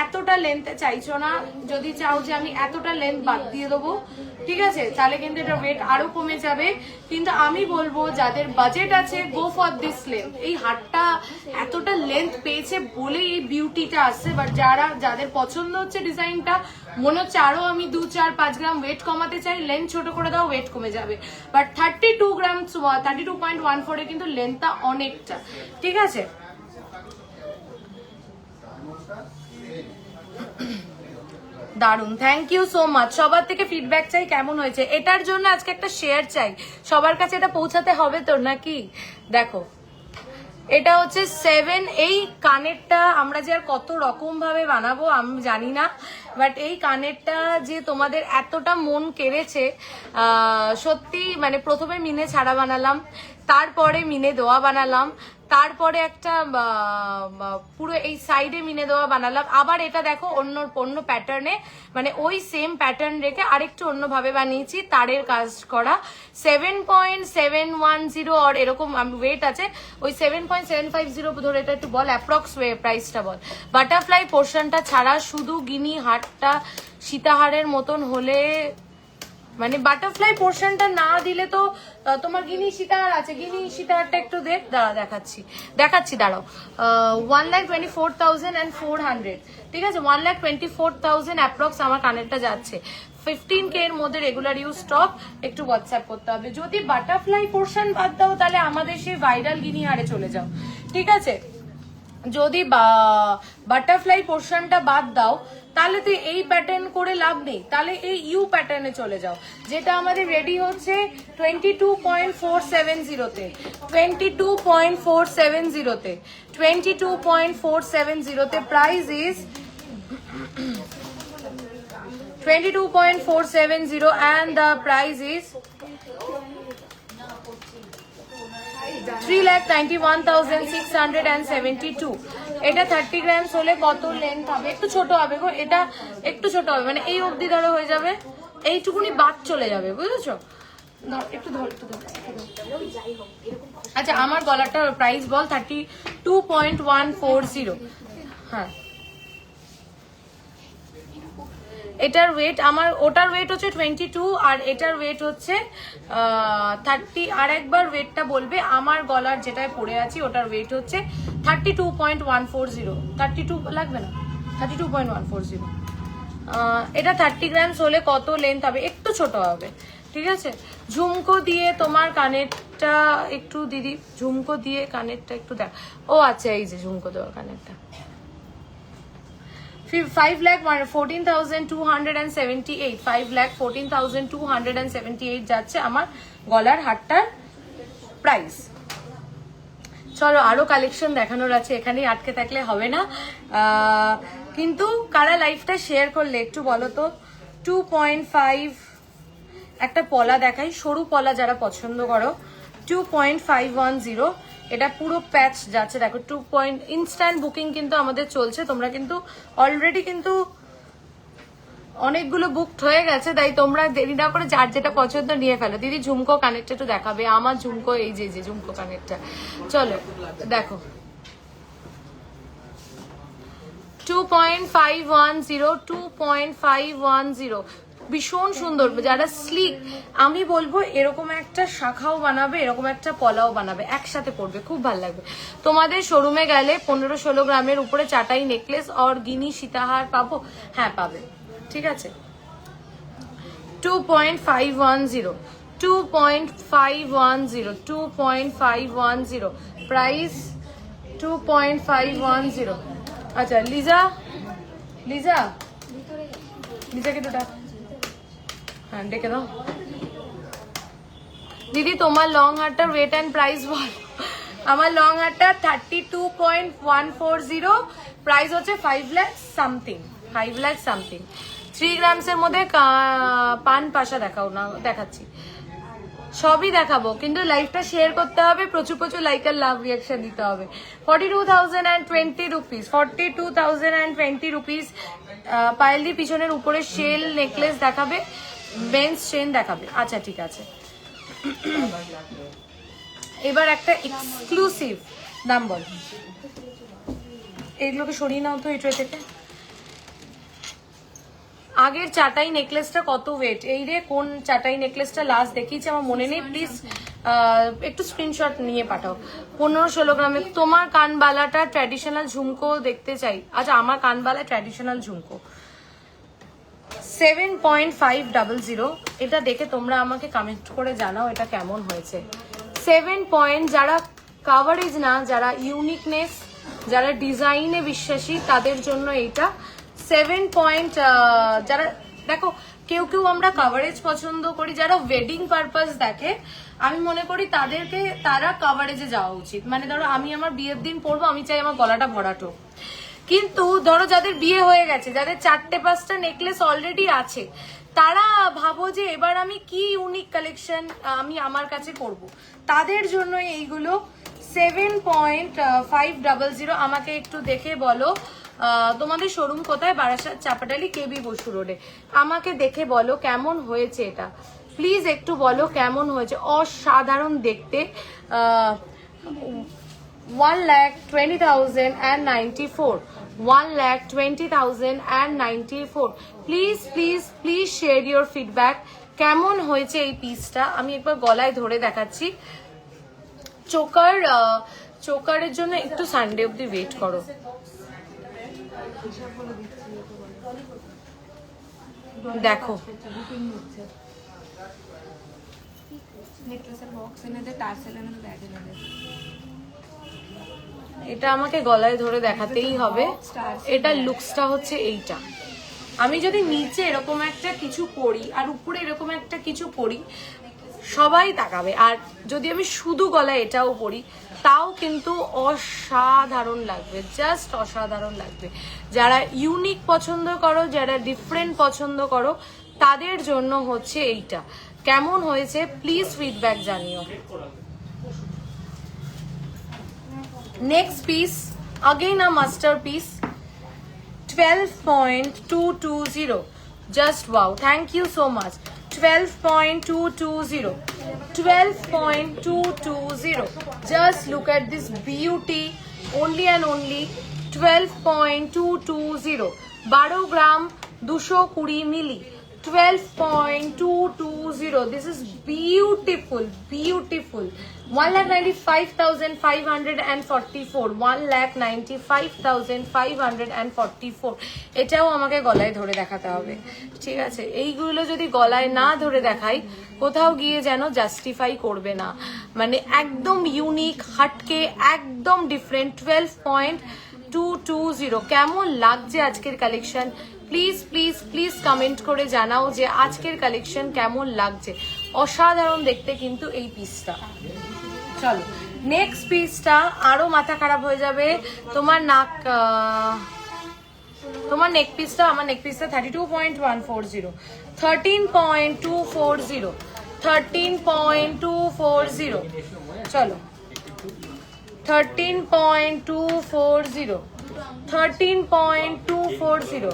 এতটা লেন্থ চাইছো না, যদি চাও যে আমি এতটা লেন্থ বাদ দিয়ে দেবো, ঠিক আছে, তাহলে কিন্তু এটা ওয়েট আরো কমে যাবে। কিন্তু আমি বলবো যাদের বাজেট আছে, গো ফর দিস লেন্থ। এই হারটা এতটা লেন্থ পেয়েছে বলেই এই বিউটিটা আসছে। বাট যাদের পছন্দ হচ্ছে ডিজাইনটা, মনে হচ্ছে আরো আমি 2-4-5 গ্রাম ওয়েট কমাতে চাই, লেন্থ ছোট করে দাও, ওয়েট কমে যাবে। বাট 32 গ্রাম, 32.14 কিন্তু লেন্থটা অনেকটা, ঠিক আছে? দারুন, থ্যাংক ইউ সো মাচ। সবার থেকে ফিডব্যাক চাই কেমন হয়েছে। এটার জন্য আজকে একটা শেয়ার চাই, সবার কাছে এটা পৌঁছাতে হবে তো নাকি? দেখো, এটা হচ্ছে 7। এই কানেরটা আমরা যে আর কত রকম ভাবে বানাবো আমি জানি না, বাট এই কানেরটা যে তোমাদের এতটা মন কেড়েছে, সত্যি। মানে প্রথমে মিনে ছাড়া বানালাম, তারপরে মিনে দেওয়া বানালাম, তারপরে একটা পুরো এই সাইডে মিনে দেওয়া বানালাম, আবার এটা দেখো অন্য প্যাটার্নে, মানে ওই সেম প্যাটার্ন রেখে আরেকটু অন্যভাবে বানিয়েছি, তারের কাজ করা। 7.710 আর এরকম ওয়েট আছে, ওই 7.750 ধরে, এটা একটু বল অ্যাপ্রক্স প্রাইসটা বল। বাটারফ্লাই পোর্শনটা ছাড়া শুধু গিনি হারটা সীতাহারের মতন হলে, মানে বাটারফ্লাই পোর্শনটা না দিলে তো তোমার গিনি সীতাহার আছে, গিনি সীতাহারটা একটু দেখাচ্ছি দাঁড়াও। 1,24,400, ঠিক আছে? 1,24,000 অ্যাপ্রক্স আমার কানেরটা যাচ্ছে। 15K এর মধ্যে রেগুলার ইউজ স্টক, একটু হোয়াটসঅ্যাপ করতে হবে। যদি বাটারফ্লাই পোর্শন বাদ দাও, তাহলে আমাদের সেই ভাইরাল গিনি হারে চলে যাও, ঠিক আছে? যদি বাটারফ্লাই পোর্শনটা বাদ দাও, তাহলে তো এই প্যাটার্ন করে লাভ নেই, তাহলে এই ইউ প্যাটার্নে চলে যাও, যেটা আমাদের রেডি হচ্ছে 22.470 তে, 22.470 তে, 22.470 তে। Price is 22.470 and the price is 3,91,672। এটা 30 গ্রামস হলে কত লেন্থ হবে? একটু ছোট হবে গো, এটা একটু ছোট হবে, মানে এই অবধি ধরো হয়ে যাবে, এইটুকুনি বাদ চলে যাবে, বুঝেছো? একটু ধর। আচ্ছা, আমার গলাটার প্রাইস বল। 32.140। হ্যাঁ, এটার ওয়েট আমার, ওটার ওয়েট হচ্ছে 22 আর এটার ওয়েট হচ্ছে 30। আর একবার ওয়েটটা বলবে। আমার গলার যেটায় পরে আছি ওটার ওয়েট হচ্ছে 32.140। 32 লাগবে না, 32.140। এটা 30 গ্রামস হলে কত লেন্থ হবে? একটু ছোট হবে, ঠিক আছে। ঝুমকো দিয়ে তোমার কানেরটা একটু দিদি, ঝুমকো দিয়ে কানেরটা একটু দেখ। ও আচ্ছা, এই যে ঝুমকো দেওয়া কানেরটা 5,14,278, 5,14,278 যাচ্ছে আমার গলার হারটার প্রাইস। চলো আরো কালেকশন দেখানোর আছে, এখানেই আটকে থাকলে হবে না। কিন্তু কারা লাইফটা শেয়ার করলে একটু বলো তো। 2.5 একটা পলা দেখাই, সরু পলা যারা পছন্দ করো। 2.510, এটা পুরো প্যাচ যাচ্ছে দেখো। 2 ইনস্ট্যান্ট বুকিং কিন্তু আমাদের চলছে। তোমরা কিন্তু অলরেডি কিন্তু অনেকগুলো বুকড হয়ে গেছে, তাই তোমরা দেরি না করে যার যেটা পছন্দ নিয়ে ফেলো। দিদি ঝুমকো কানেরটা একটু দেখাবে। আমার ঝুমকো এই যে ঝুমকো কানেরটা, চলো দেখো। 2.510, 2.510, ভীষণ সুন্দর। যারা স্লিক, আমি বলবো এরকম একটা শাখাও বানাবে, এরকম একটা পলাও বানাবে, একসাথে পড়বে, খুব ভালো লাগবে। তোমাদের শোরুমে গেলে 15-16 গ্রামের উপরে চাটাই নেকলেস আর গিনি সীতাহার পাবো। হ্যাঁ পাবে, ঠিক আছে। 2.510, 2.510, 2.510, প্রাইস 2.510। আচ্ছা লিজাকে তো ডাক, হ্যাঁ ডেকে দাও। দিদি তোমার লং হারটার ওয়েট অ্যান্ড প্রাইস বল। আমার লং হারটা 32.140, প্রাইস হচ্ছে 5 লাখ সামথিং। 3 গ্রামসের মধ্যে পান পাশা দেখাও না, দেখাচ্ছি, সবই দেখাবো, কিন্তু লাইভটা শেয়ার করতে হবে, প্রচুর লাইক আর লাভ রিয়াকশন দিতে হবে। 42,020 রুপিস, 42,020 রুপিস। পায়েলদি পিছনের উপরে শেল নেকলেস দেখাবে, বেন্স চেন দেখাবে। আচ্ছা ঠিক আছে, এবার একটা এক্সক্লুসিভ দাম বল। এইগুলোকে সরিয়ে নাও তো এই ট্রে থেকে। আগের চাটাই নেকলেসটা কত ওয়েট? এই রে, কোন চাটাই নেকলেসটা লাস্ট দেখিয়েছি আমার মনে নেই, প্লিজ একটু স্ক্রিনশট নিয়ে পাঠাও। 15-16 গ্রামে। তোমার কানবালাটা ট্র্যাডিশনাল ঝুমকো দেখতে চাই। আচ্ছা আমার কানবালা ট্র্যাডিশনাল ঝুমকো 7.500। এটা দেখে তোমরা আমাকে কমেন্ট করে জানাও এটা কেমন হয়েছে। 7 পয়েন্ট। যারা কাভারেজ না, যারা ইউনিকনেস, যারা ডিজাইনে বিশ্বাসী, তাদের জন্য এইটা 7 পয়েন্ট। যারা দেখো, কেউ আমরা কাভারেজ পছন্দ করি, যারা ওয়েডিং পারপাস দেখে, আমি মনে করি তারা কাভারেজে যাওয়া উচিত। মানে ধরো আমি আমার বিয়ের দিন পরবো, আমি চাই আমার গলাটা ভরাট হোক। কিন্তু ধরো যাদের বিয়ে হয়ে গেছে, যাদের 4-5টা নেকলেস অলরেডি আছে, তারা ভাবো যে এবার আমি কি ইউনিক কালেকশন আমি আমার কাছে করব, তাদের জন্য এইগুলো 7.500। আমাকে একটু দেখে বলো তোমাদের শোরুম কোথায়? বারাসাত, চাপাটালি, কেবি বসু রোডে। আমাকে দেখে বলো কেমন হয়েছে এটা, প্লিজ একটু বলো কেমন হয়েছে। অসাধারণ দেখতে। 1,20,094, 1,20,094। Please share your feedback. কেমন হয়েছে এই পিসটা? আমি একবার গলায় ধরে দেখাচ্ছি। চোকারের জন্য একটু সানডে অব্দি ওয়েট করো। দেখো এটা আমাকে গলায় ধরে দেখাতেই হবে। এটা লুকসটা হচ্ছে এইটা। আমি যদি নিচে এরকম একটা কিছু পরি আর উপরে এরকম একটা কিছু পরি, সবাই তাকাবে। আর যদি আমি শুধু গলায় এটাও পরি, তাও কিন্তু অসাধারণ লাগবে, জাস্ট অসাধারণ লাগবে। যারা ইউনিক পছন্দ করো, যারা ডিফারেন্ট পছন্দ করো, তাদের জন্য হচ্ছে এইটা। কেমন হয়েছে প্লিজ ফিডব্যাক জানিও। Next piece, again a masterpiece, 12.220. Just wow, thank you so much. 12.220, 12.220. Just look at this beauty, only and only 12.220. 12 gram 220 milli 12.220. This is beautiful, beautiful. 1,95,544. 1,95,544. এটাও আমাকে গলায় ধরে দেখাতে হবে, ঠিক আছে? এইগুলো যদি গলায় না ধরে দেখাই কোথাও গিয়ে যেন জাস্টিফাই করবে না। মানে একদম ইউনিক, হাটকে, একদম ডিফারেন্ট। 12.220। কেমন লাগছে আজকের collection? Please please please comment করে জানাও যে আজকের কালেকশন কেমন লাগছে। অসাধারণ দেখতে কিন্তু এই পিসটা। চলো নেক্সট পিসটা আরো মাথা খারাপ হয়ে যাবে। তোমার নেক পিসটা, আমার নেক পিসটা 32.140, 13.240, 13.240। চলো 13.240, 13.240।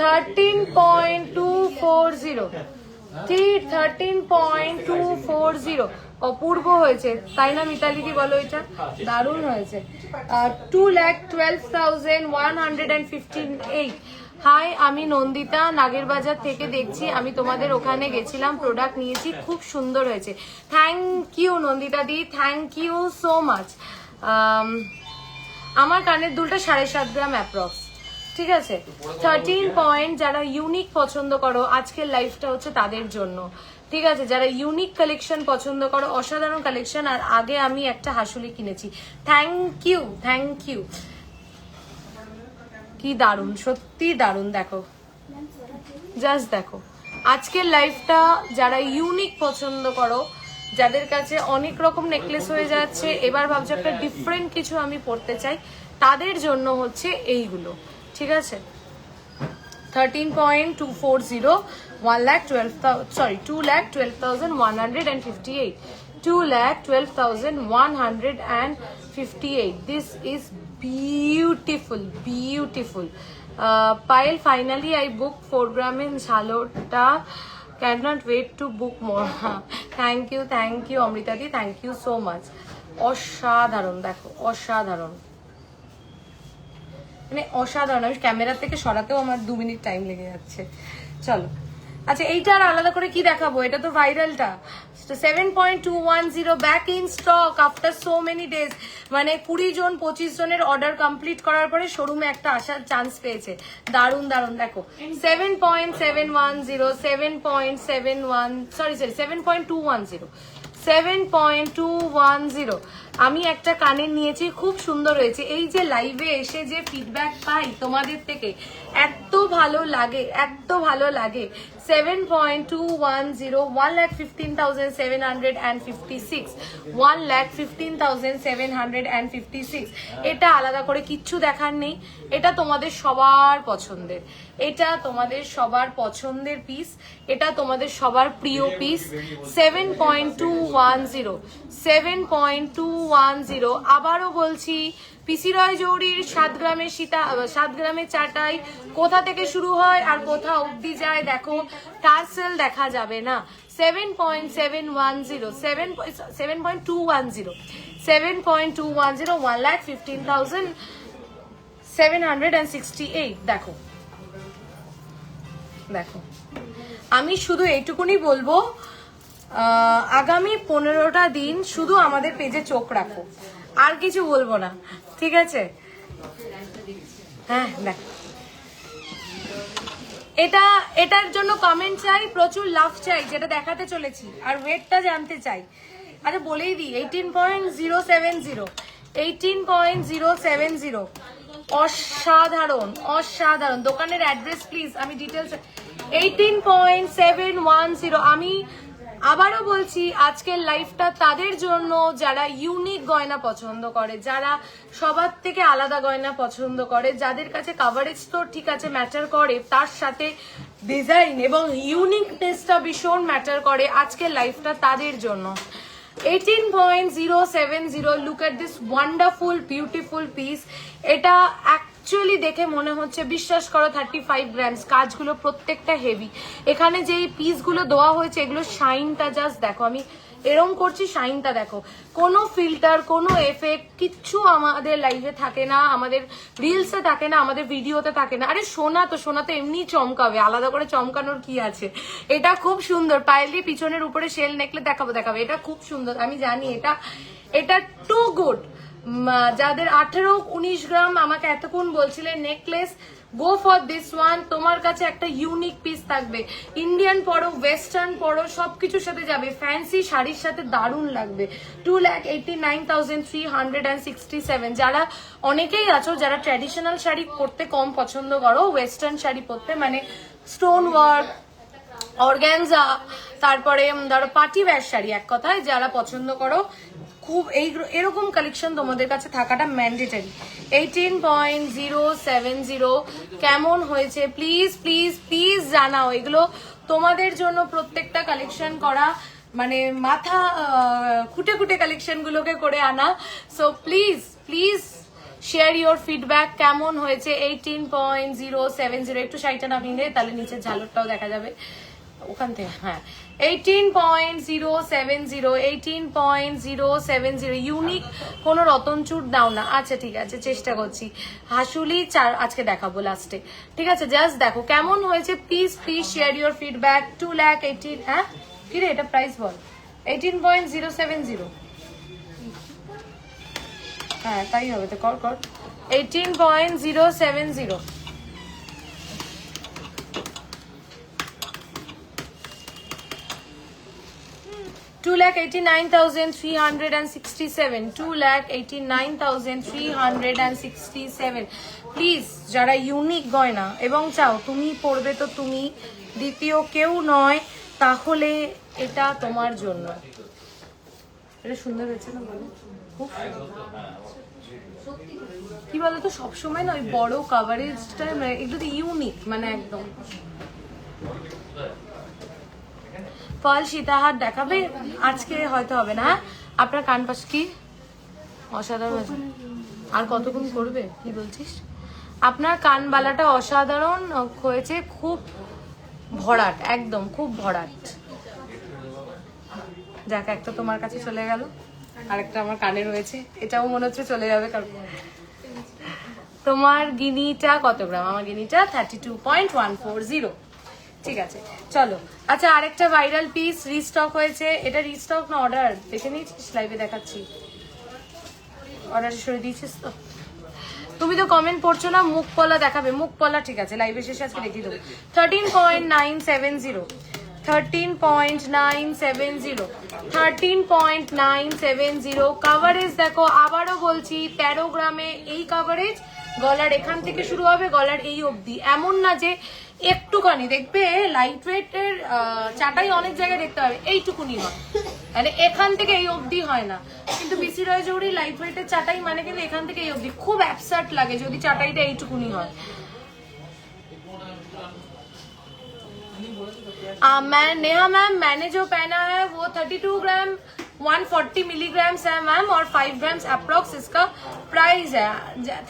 13.240, 13.240। অপূর্ব হয়েছে তাই না মিতালিদি, বলো? এটা দারুণ হয়েছে। 2,12,158। হাই, আমি নন্দিতা নাগেরবাজার থেকে দেখছি। আমি তোমাদের ওখানে গেছিলাম, প্রোডাক্ট নিয়েছি, খুব সুন্দর হয়েছে। Thank you Nandita di, thank you so much. আমার কানের দুলটা 7.5 গ্রাম অ্যাপ্রক্স, ঠিক আছে? 13 পয়েন্ট। যারা ইউনিক পছন্দ করো আজকের লাইফটা হচ্ছে তাদের জন্য, ঠিক আছে? যারা ইউনিক কালেকশন পছন্দ করো, অসাধারণ কালেকশন। আর আগে আমি একটা হাসুলি কিনেছি। Thank you, thank you. কি দারুণ, সত্যি দারুণ। দেখো, জাস্ট দেখো আজকের লাইফটা। যারা ইউনিক পছন্দ করো, যাদের কাছে অনেক রকম নেকলেস হয়ে যাচ্ছে, এবার ভাবছো একটা ডিফারেন্ট কিছু আমি পড়তে চাই, তাদের জন্য হচ্ছে এইগুলো, ঠিক আছে? 13.240, 2,12,158, 2,12,158. This is beautiful, beautiful. Payal, finally I booked 4 gram in Jhalota. Cannot wait to book more. Thank you, Amrita di, thank you so much. অসাধারণ, দেখো অসাধারণ, মানে অসাধারণ। আমি ক্যামেরা থেকে সরাতেও আমার 2 মিনিট টাইম লেগে যাচ্ছে। চলো, আচ্ছা এইটা আর আলাদা করে কি দেখাবো? এটা তো ভাইরালটা। 7.210 back in stock after so many days. মানে 20 জন 25 জনের অর্ডার কমপ্লিট করার পরে শোরুমে একটা আসার চান্স পেয়েছে। দারুণ দারুণ। দেখো 7.210, 7.210। আমি একটা কানের নিয়েছি, খুব সুন্দর হয়েছে। এই যে লাইভে এসে যে ফিডব্যাক পাই তোমাদের থেকে, এত ভালো লাগে, এত ভালো লাগে। 7.210, 1,15,756, 1,15,756। এটা আলাদা করে কিচ্ছু দেখার নেই, এটা তোমাদের সবার পছন্দের, এটা তোমাদের সবার পছন্দের পিস, এটা তোমাদের সবার প্রিয় পিস। 7.210, 7.210। আবারও বলছি, পিসি রয় জৌড়ির 7 গ্রামের 7 গ্রামের চাটাই কোথা থেকে শুরু হয় আর কোথা অবধি যায় দেখো, টার্সেল দেখা যাবে না। 7.710, 7.210, 1,15,768। দেখো দেখো, আমি শুধু এইটুকুনি বলবো, আগামী 15টা দিন শুধু আমাদের পেজে চোখ রাখো, আর কিছু বলবো না, ঠিক আছে? হ্যাঁ দেখ, এটার জন্য কমেন্ট চাই, প্রচুর লাভ চাই, যেটা দেখাতে চলেছি, আর ওয়েটটা জানতে চাই। আচ্ছা বলেই দিই, 18.070, 18.070। অসাধারণ, অসাধারণ। দোকানের অ্যাড্রেস প্লিজ, আমি ডিটেলস। 18.710। আমি আবারও বলছি, আজকের লাইফটা তাদের জন্য যারা ইউনিক গয়না পছন্দ করে, যারা সবার থেকে আলাদা গয়না পছন্দ করে, যাদের কাছে কাভারেজ তো ঠিক আছে ম্যাটার করে, তার সাথে ডিজাইন এবং ইউনিকনেসটা ভীষণ ম্যাটার করে। আজকের লাইফটা তাদের জন্য। 18.070। Look at this wonderful beautiful piece. এটা অ্যাকচুয়ালি দেখে মনে হচ্ছে, বিশ্বাস করো 35 গ্রামস। কাজগুলো প্রত্যেকটা হেভি। এখানে যেই পিসগুলো দেওয়া হয়েছে এগুলো শাইনটা জাস্ট দেখো। আমি এরম করছি, শাইনটা দেখো, কোনো ফিল্টার, কোনো এফেক্ট কিচ্ছু আমাদের লাইভে থাকে না, আমাদের রিলসে থাকে না, আমাদের ভিডিওতে থাকে না। আরে সোনা তো এমনি চমকাবে, আলাদা করে চমকানোর কি আছে। এটা খুব সুন্দর, পায়েলি পিছনের উপরে শেল নেকলে দেখাবো, এটা খুব সুন্দর, আমি জানি এটা টু গুড। যাদের 18-19 গ্রাম আমাকে এতক্ষণ বলছিলেন necklace, go for this one. তোমার কাছে একটা ইউনিক পিস থাকবে, ইন্ডিয়ান পরো, ওয়েস্টার্ন পরো, সবকিছুর সাথে যাবে, ফ্যান্সি শাড়ির সাথে দারুণ লাগবে। 2,89,367। যারা অনেকেই আছো যারা ট্র্যাডিশনাল শাড়ি পরতে কম পছন্দ করো, ওয়েস্টার্ন শাড়ি পরতে, মানে স্টোন ওয়ার্ক, অর্গ্যানজা, তারপরে ধরো পার্টি ওয়্যার শাড়ি, এক কথায় যারা পছন্দ করো, খুব এরকম কালেকশন তোমাদের কাছে থাকাটা ম্যান্ডেটারি। 18.070 কেমন হয়েছে প্লিজ প্লিজ প্লিজ জানাও। এগুলো তোমাদের জন্য প্রত্যেকটা কালেকশন করা, মানে মাথা খুঁটে খুঁটে কালেকশন গুলোকে করে আনা। So please please share your feedback, কেমন হয়েছে। 18.070 একটু শাড়িটা নামিয়ে নিলে তাহলে নিচের ঝালরটাও দেখা যাবে ওখান থেকে। হ্যাঁ, 18.070 ইউনিক কোনো রতনচুর দাও না। আচ্ছা ঠিক আছে, চেষ্টা করছি। হাসুলি আজকে দেখাবো লাস্টে, ঠিক আছে। জাস্ট দেখো কেমন হয়েছে, please please share your feedback. 2,18,000। হ্যাঁ কি রে, এটা প্রাইস বল। 18.070। হ্যাঁ তাই হবে তো, কর 18.070। 2,89,367। 2,89,367। প্লিজ যারা ইউনিক গয়না এবং চাও তুমি পরবে তো তুমি, দ্বিতীয় কেউ নয়, তাহলে এটা তোমার জন্য। এটা সুন্দর হয়েছে না বলো, খুব কি বলতো, সবসময় না ওই বড় কাভারেজটা এগুলো তো ইউনিক, মানে একদম। ফল সীতাহার দেখাবে আজকে, হয়তো হবে না। আপনার কান পাশ কি অসাধারণ, আর কতক্ষণ করবে, কি বলছিস? আপনার কানবালাটা অসাধারণ হয়েছে, খুব ভরাট, একদম খুব ভরাট। যাক, একটা তোমার কাছে চলে গেল, আরেকটা আমার কানে রয়েছে, এটাও মনে হচ্ছে চলে যাবে। কারণ তোমার গিনিটা কত গ্রাম? আমার গিনিটা 32.140। ঠিক আছে চলো। আচ্ছা, আরেকটা ভাইরাল পিস রিস্টক হয়েছে। এটা রিস্টক না অর্ডার? দেখে নিয়েছিস, লাইভে দেখাচ্ছি। অর্ডার সরে দিয়েছিস তো? তুমি তো কমেন্ট পড়ছো না। মুখ পলা দেখাবে, মুখ পলা, ঠিক আছে, লাইভে শেষে আজকে দেখিয়ে দেবো। 13.970। 13.970। 13.970 কাভারেজ দেখো, আবারও বলছি 13 গ্রামে এই কাভারেজ। গলার এখান থেকে শুরু হবে, গলার এই অবধি। এমন না যে একটুখানি, দেখবে লাইট ওয়েটের চাটাই অনেক জায়গায় দেখতে হবে এইটুকুনি হয়, মানে এখান থেকে এই অবধি হয় না। কিন্তু পিসি রয় জৌড়ি লাইট ওয়েটের চাটাই মানে কিন্তু এখান থেকে এই অবধি। খুব অ্যাবসার্ট লাগে যদি চাটাইটা এইটুকুনি হয়। नेहा मैम, मैंने जो पहना है वो 32 ग्राम 140 मिलीग्राम्स है मैम, और 5 ग्राम्स अप्रॉक्स इसका प्राइस है।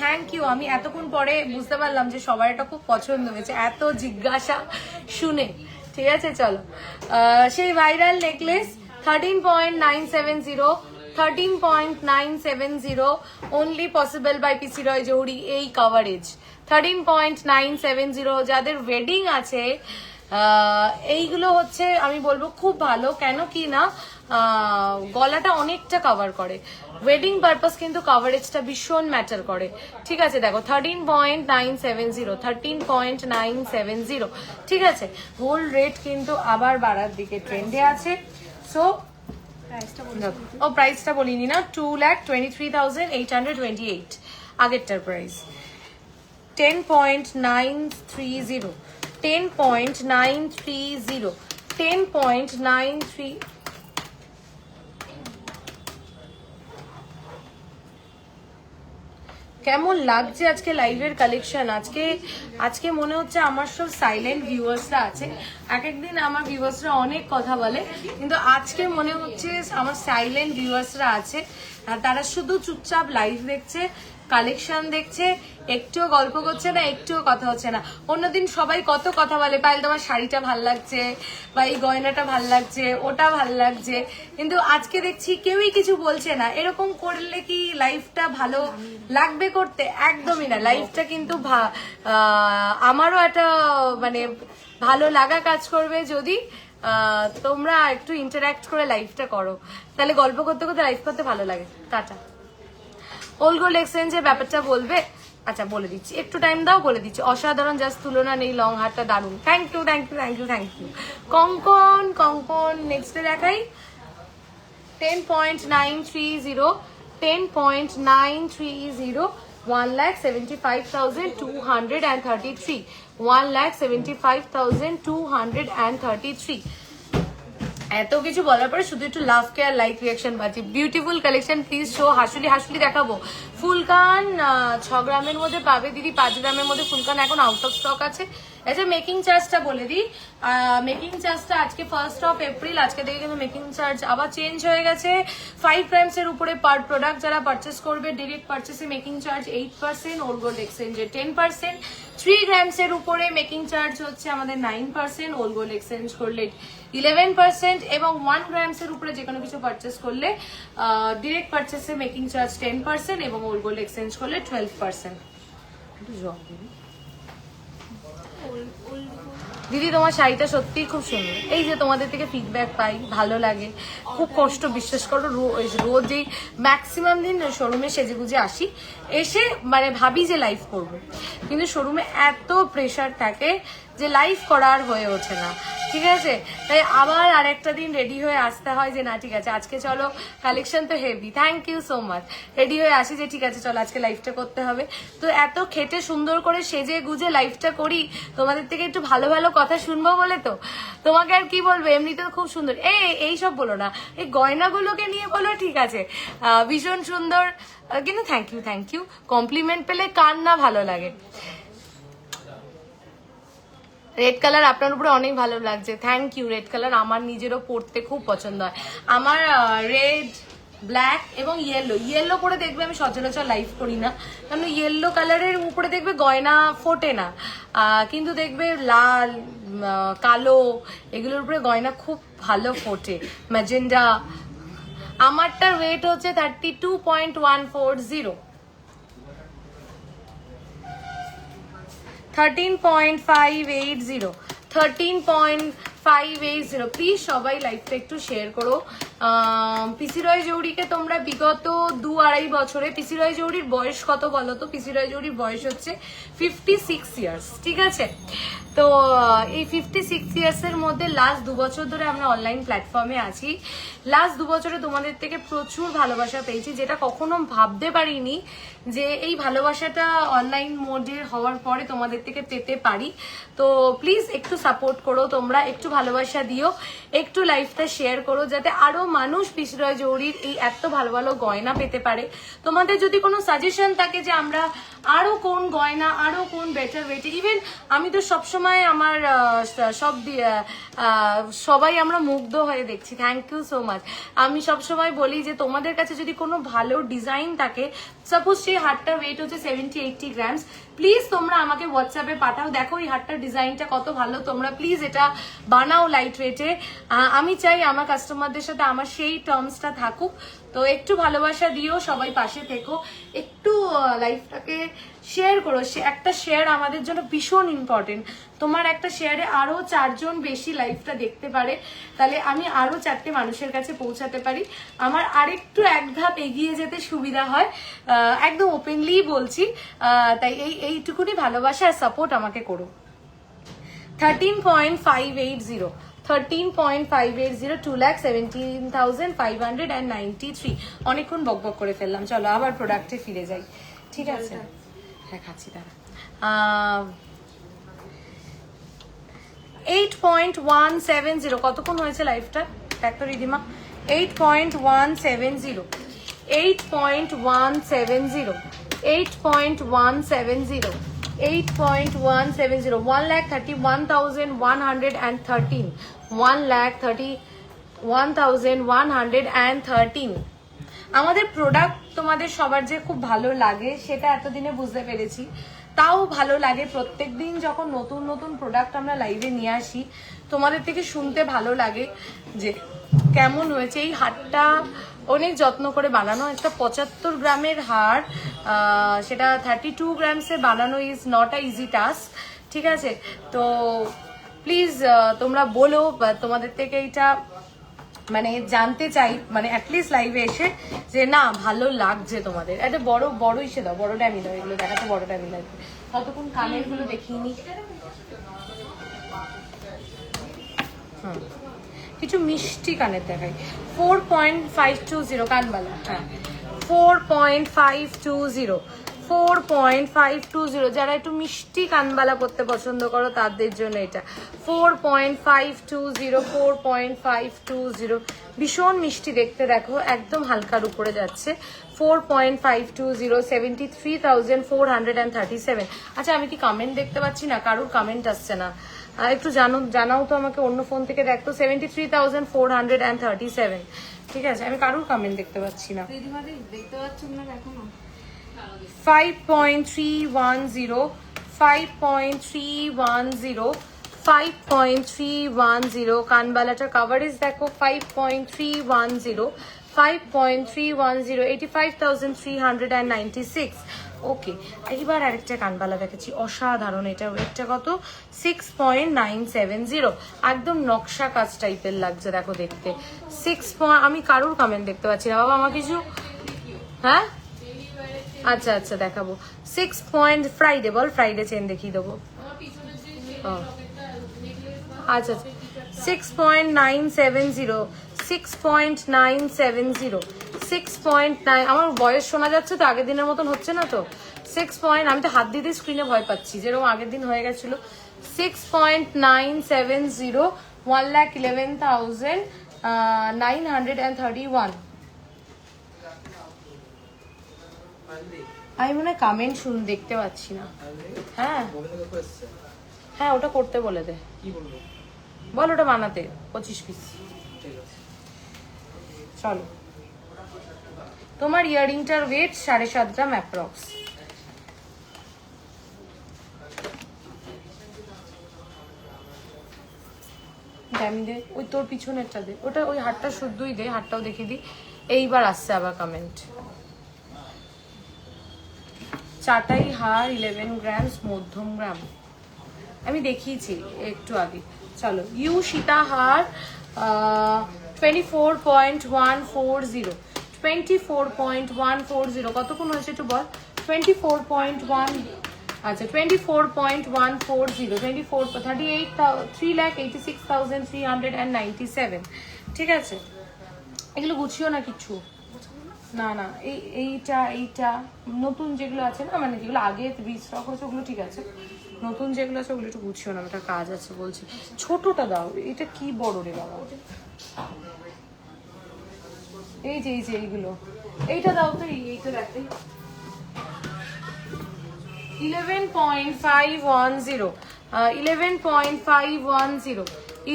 Thank you. আমি এতক্ষণ পরে বুঝতে পারলাম যে সবার এটা খুব পছন্দ হয়েছে, এত জিজ্ঞাসা শুনে। ঠিক আছে চলো, সেই viral necklace 13.970। 13.970 only possible by পিসি রয় জৌড়ি এই কাভারেজ। 13.970 যাদের ওয়েডিং আছে, এইগুলো হচ্ছে আমি বলবো খুব ভালো। কেন কি না, গলাটা অনেকটা কভার করে, ওয়েডিং পারপাস কিন্তু কাভারেজটা ভীষণ ম্যাটার করে। ঠিক আছে দেখো 13.970। 13.970 ঠিক আছে। গোল্ড রেট কিন্তু আবার বাড়ার দিকে ট্রেন্ডে আছে। সো প্রাইসটা বলিনি না, 2,23,828 আগেরটার প্রাইস। 10.930। 10.930। 10.93। কেমন লাগছে আজকে লাইভের কালেকশন? আজকে মনে হচ্ছে আমার সব সাইলেন্ট ভিউয়ার্সরা আছে। এক একদিন আমার ভিউয়ার্সরা অনেক কথা বলে, কিন্তু আজকে মনে হচ্ছে আমার সাইলেন্ট ভিউয়ার্সরা আছে, আর তারা শুধু চুপচাপ লাইভ দেখছে, কালেকশন দেখছে, একটুও গল্প করছে না, একটুও কথা হচ্ছে না। অন্যদিন সবাই কত কথা বলে, পায়েল তোমার শাড়িটা ভাল লাগছে, বা এই গয়নাটা ভাল লাগছে, ওটা ভাল লাগছে, কিন্তু আজকে দেখছি কেউই কিছু বলছে না। এরকম করলে কি লাইফটা ভালো লাগবে করতে? একদমই না। লাইফটা কিন্তু আমারও একটা মানে ভালো লাগা কাজ করবে যদি তোমরা একটু ইন্টারঅ্যাক্ট করে লাইফটা করো, তাহলে গল্প করতে করতে লাইফ করতে ভালো লাগে। টাটা। ওল্ড গোল্ড এক্সচেঞ্জের ব্যাপারটা বলবে? আচ্ছা বলে দিচ্ছি, একটু টাইম দাও, বলে দিচ্ছি। অসাধারণ, জাস্ট তুলনা নেই, লং হারটা দারুণ। Thank you thank you thank you thank you. কঙ্কন কঙ্কন নেক্সটে দেখাই। 10.930, 10.930, 1,75,233, 1,75,233। এত কিছু বলার পরে শুধু একটু লাভ কেয়ার লাইক রিয়াকশন পাচ্ছি। Beautiful collection, please show. হাসুলি হাসুলি দেখাবো। ফুলকান 6 গ্রামের মধ্যে পাবে দিদি, 5 গ্রামের মধ্যে ফুলকান এখন আউট অফ স্টক আছে। আচ্ছা মেকিং চার্জটা বলে দিই। মেকিং চার্জটা আজকে 1st অফ এপ্রিল, আজকে থেকে কিন্তু মেকিং চার্জ আবার চেঞ্জ হয়ে গেছে। 5 গ্রামসের উপরে পার প্রোডাক্ট যারা পারচেস করবে, ডিরেক্ট পারচেসে মেকিং চার্জ 8%, ওল্ড গোল্ড এক্সচেঞ্জে 10%। 3 গ্রামসের উপরে মেকিং চার্জ হচ্ছে আমাদের 9%, ওল্ড গোল্ড এক্সচেঞ্জ করলে 11%, এবং 1 গ্রামসের উপরে যে কোনো কিছু পারচেস করলে ডিরেক্ট পারচেসে মেকিং চার্জ 10%, এবং ওল্ড গোল্ড এক্সচেঞ্জ করলে 12%। দিদি তোমার শাড়িটা সত্যিই খুব সুন্দর। এই যে তোমাদের থেকে ফিডব্যাক পাই, ভালো লাগে, খুব কষ্ট, বিশ্বাস করো। রোজই ম্যাক্সিমাম দিন শোরুমে সেজেগুজে আসি, এসে মানে ভাবি যে লাইভ করব, কিন্তু শোরুমে এত প্রেশার থাকে যে লাইভ করার হয়ে ওঠে না। ঠিক আছে, তাই আবার আরেকটা দিন রেডি হয়ে আসতে হয় যে না ঠিক আছে আজকে চলো, কালেকশন তো heavy, thank you so much. Ready হয়ে আসি যে ঠিক আছে চলো আজকে লাইভটা করতে হবে। তো এত খেটে সুন্দর করে সেজে গুজে লাইভটা করি তোমাদের থেকে একটু ভালো ভালো কথা শুনবো বলে। তো তোমাকে আর কি বলবো, এমনিতে খুব সুন্দর। এইসব বলো না, এই গয়নাগুলোকে নিয়ে বলো, ঠিক আছে ভীষণ সুন্দর, কিন্তু থ্যাংক ইউ। কমপ্লিমেন্ট পেলে কার না ভালো লাগে। রেড কালার আপনার উপরে অনেক ভালো লাগছে, থ্যাংক ইউ। রেড কালার আমার নিজেরও পরতে খুব পছন্দ হয়। আমার রেড, ব্ল্যাক এবং ইয়েলো পরে দেখবে আমি সচরাচর লাইভ করি না, কারণ ইয়েলো কালারের উপরে দেখবে গয়না ফোটে না, কিন্তু দেখবে লাল, কালো এগুলোর উপরে গয়না খুব ভালো ফোটে। ম্যাজেন্ডা। আমারটার ওয়েট হচ্ছে 32.140, 13.580, 13.580। প্লিজ সবাই লাইভটা একটু শেয়ার করো। পিসি রয় জৌড়িকে তোমরা বিগত 2-2.5 বছরে, পিসি রয় জৌড়ির বয়স কত বলো তো? পিসি রয় জৌড়ির বয়স হচ্ছে 56 ইয়ার্স, ঠিক আছে? তো এই 56 ইয়ার্সের মধ্যে লাস্ট 2 বছর ধরে আমরা অনলাইন প্ল্যাটফর্মে আছি। লাস্ট 2 বছরে তোমাদের থেকে প্রচুর ভালোবাসা পেয়েছি, যেটা কখনো ভাবতে পারিনি যে এই ভালোবাসাটা অনলাইন মোডে হওয়ার পরে তোমাদের থেকে পেতে পারি। তো প্লিজ একটু সাপোর্ট করো, তোমরা একটু ভালোবাসা দিও, একটু লাইফটা শেয়ার করো, যাতে আরো মানুষ পিসি রয় জৌড়ির এই এত ভালো ভালো গয়না পেতে পারে। তোমাদের যদি কোনো সাজেশন থাকে যে আমরা আরো কোন গয়না, আরো কোন বেটার ওয়েটে, ইভেন আমি তো সবসময় আমার সবাই আমরা মুগ্ধ হয়ে দেখছি, থ্যাংক ইউ সো মাচ। আমি সবসময় বলি যে তোমাদের কাছে যদি কোনো ভালো ডিজাইন থাকে, সাপোজ সেই হারটার ওয়েট হচ্ছে 70-80 গ্রামস, প্লিজ তোমরা আমাকে হোয়াটসঅ্যাপে পাঠাও, দেখো এই হারটার ডিজাইনটা কত ভালো, তোমরা প্লিজ এটা বানাও লাইট ওয়েটে। আমি চাই আমার কাস্টমারদের সাথে আমার সেই টার্মসটা থাকুক। তো একটু ভালোবাসা দিও, সবাই পাশে থেকো, একটু লাইফটাকে শেয়ার করো। একটা শেয়ার আমাদের জন্য ভীষণ ইম্পর্টেন্ট। তোমার একটা শেয়ারে আরো 4 জন বেশি লাইফটা দেখতে পারে, তাহলে আমি আরো 4টে মানুষের কাছে পৌঁছাতে পারি, আমার আরেকটু এক ধাপ এগিয়ে যেতে সুবিধা হয়। একদম ওপেনলি বলছি, তাই এইটুকুনি ভালোবাসা আর সাপোর্ট আমাকে করো। 13.580, 13.580, 2,17,593। অনেকক্ষণ বকবক করে ফেললাম, চলো আবার প্রোডাক্টে ফিরে যাই, ঠিক আছে? হ্যাঁ খাচ্ছি দাঁড়া। 8.170, কতক্ষণ হয়েছে লাইফটা দেখ তো রিদিমা? 8.170, 8.170, 8.170, 8.170, 1,31,113, 1,31,113, আমাদের প্রোডাক্ট তোমাদের সবার যে খুব ভালো লাগে সেটা এতদিনে বুঝতে পেরেছি। তাও ভালো লাগে প্রত্যেকদিন যখন নতুন নতুন প্রোডাক্ট আমরা লাইভে নিয়ে আসি, তোমাদের থেকে শুনতে ভালো লাগে যে কেমন হয়েছে। এই হারটা অনেক যত্ন করে বানানো, একটা 75 গ্রামের হার, সেটা 32 গ্রামসে বানানো is not a easy task, ঠিক আছে? তো প্লিজ তোমরা বলো, বা তোমাদের থেকে এটা মানে জানতে চাই, মানে অ্যাটলিস্ট লাইভে এসে যে না ভালো লাগছে তোমাদের। একটা বড় বড় ইসে দাও, বড়টা আমি দাও, এগুলো দেখাতে বড়টা আমি লাগবে। ততক্ষণ কানের গুলো দেখিয়ে নি। কিছু মিষ্টি কানের দেখাই। 4.520 কানবালা, হ্যাঁ 4.520, 4.520। যারা একটু মিষ্টি কানবালা পরতে পছন্দ করো তাদের জন্য এটা 4.520, 4.520। ভীষণ মিষ্টি দেখতে, দেখো একদম হালকার উপরে যাচ্ছে। 4.520, 73,437। আচ্ছা আমি কি কমেন্ট দেখতে পাচ্ছি না, কারোর কমেন্ট আসছে না, একটু জানাও তো আমাকে, অন্য ফোন থেকে দেখতো। 73,437, ঠিক আছে? আমি কারোর কমেন্ট দেখতে পাচ্ছি না। দিদিমাদি দেখতে পাচ্ছেন না এখনো? 5.310, 5.310, 5.310। কানবালাটার কাভারেজ দেখো 5.310, 5.310, 85,396। ওকে, এইবার আরেকটা কানবালা দেখেছি, অসাধারণ। এটা ওয়েটটা কত? 6.970। একদম নকশা কাজ টাইপের লাগছে দেখো দেখতে। 6 আমি কারোর কমেন্ট দেখতে পাচ্ছি না বাবা, আমার কিছু। হ্যাঁ আচ্ছা আচ্ছা দেখাবো। 6 পয়েন্ট ফ্রাইডে, বল ফ্রাইডে চেন দেখিয়ে দেবো। আচ্ছা আচ্ছা 6.970, 6.970, 6.9। আমার বয়স শোনা যাচ্ছে তো, আগের দিনের মতন হচ্ছে না তো। 6 পয়েন্ট, আমি তো হাত দিতে স্ক্রিনে ভয় পাচ্ছি, যেরকম আগের দিন হয়ে গেছিল। 6.970, 1,11,931। আমি মনে হয় কমেন্ট দেখতে পাচ্ছি না। হ্যাঁ হ্যাঁ, ওটা করতে বলে দে। বল ওটা বানাতে 25 পিস। চলো, তোমার ইয়ারিংটার ওয়েট 7.5 গ্রাম অ্যাপ্রক্স। আমি দে, ওই তোর পিছনেরটা দে, ওটা ওই হাতটা শুদ্ধই দে, হাতটাও দেখিয়ে দিই। এইবার আসছে আবার কমেন্ট। চাটাই হার 11 গ্রামস, মধ্যম গ্রাম আমি দেখিয়েছি একটু আগে। চলো, ইউ সীতাহার 24.140, 24.140। কতক্ষণ হয়েছে একটু বল। 24.1, আচ্ছা 24.140, 3,86,397। ঠিক আছে, এগুলো গুছিও না কিছু। না না, এইটা নতুন যেগুলো আছে না, মানে যেগুলো আগে রিস্টক হয়েছে ওগুলো ঠিক আছে, নতুন যেগুলো আছে ওগুলো একটু গুছিও না, একটা কাজ আছে বলছি। ছোটটা দাও, এটা কি বড় রে বাবা। এই যে এইগুলো, এইটা দাও তো, এইটা দেখতে। 11.510, 11.510,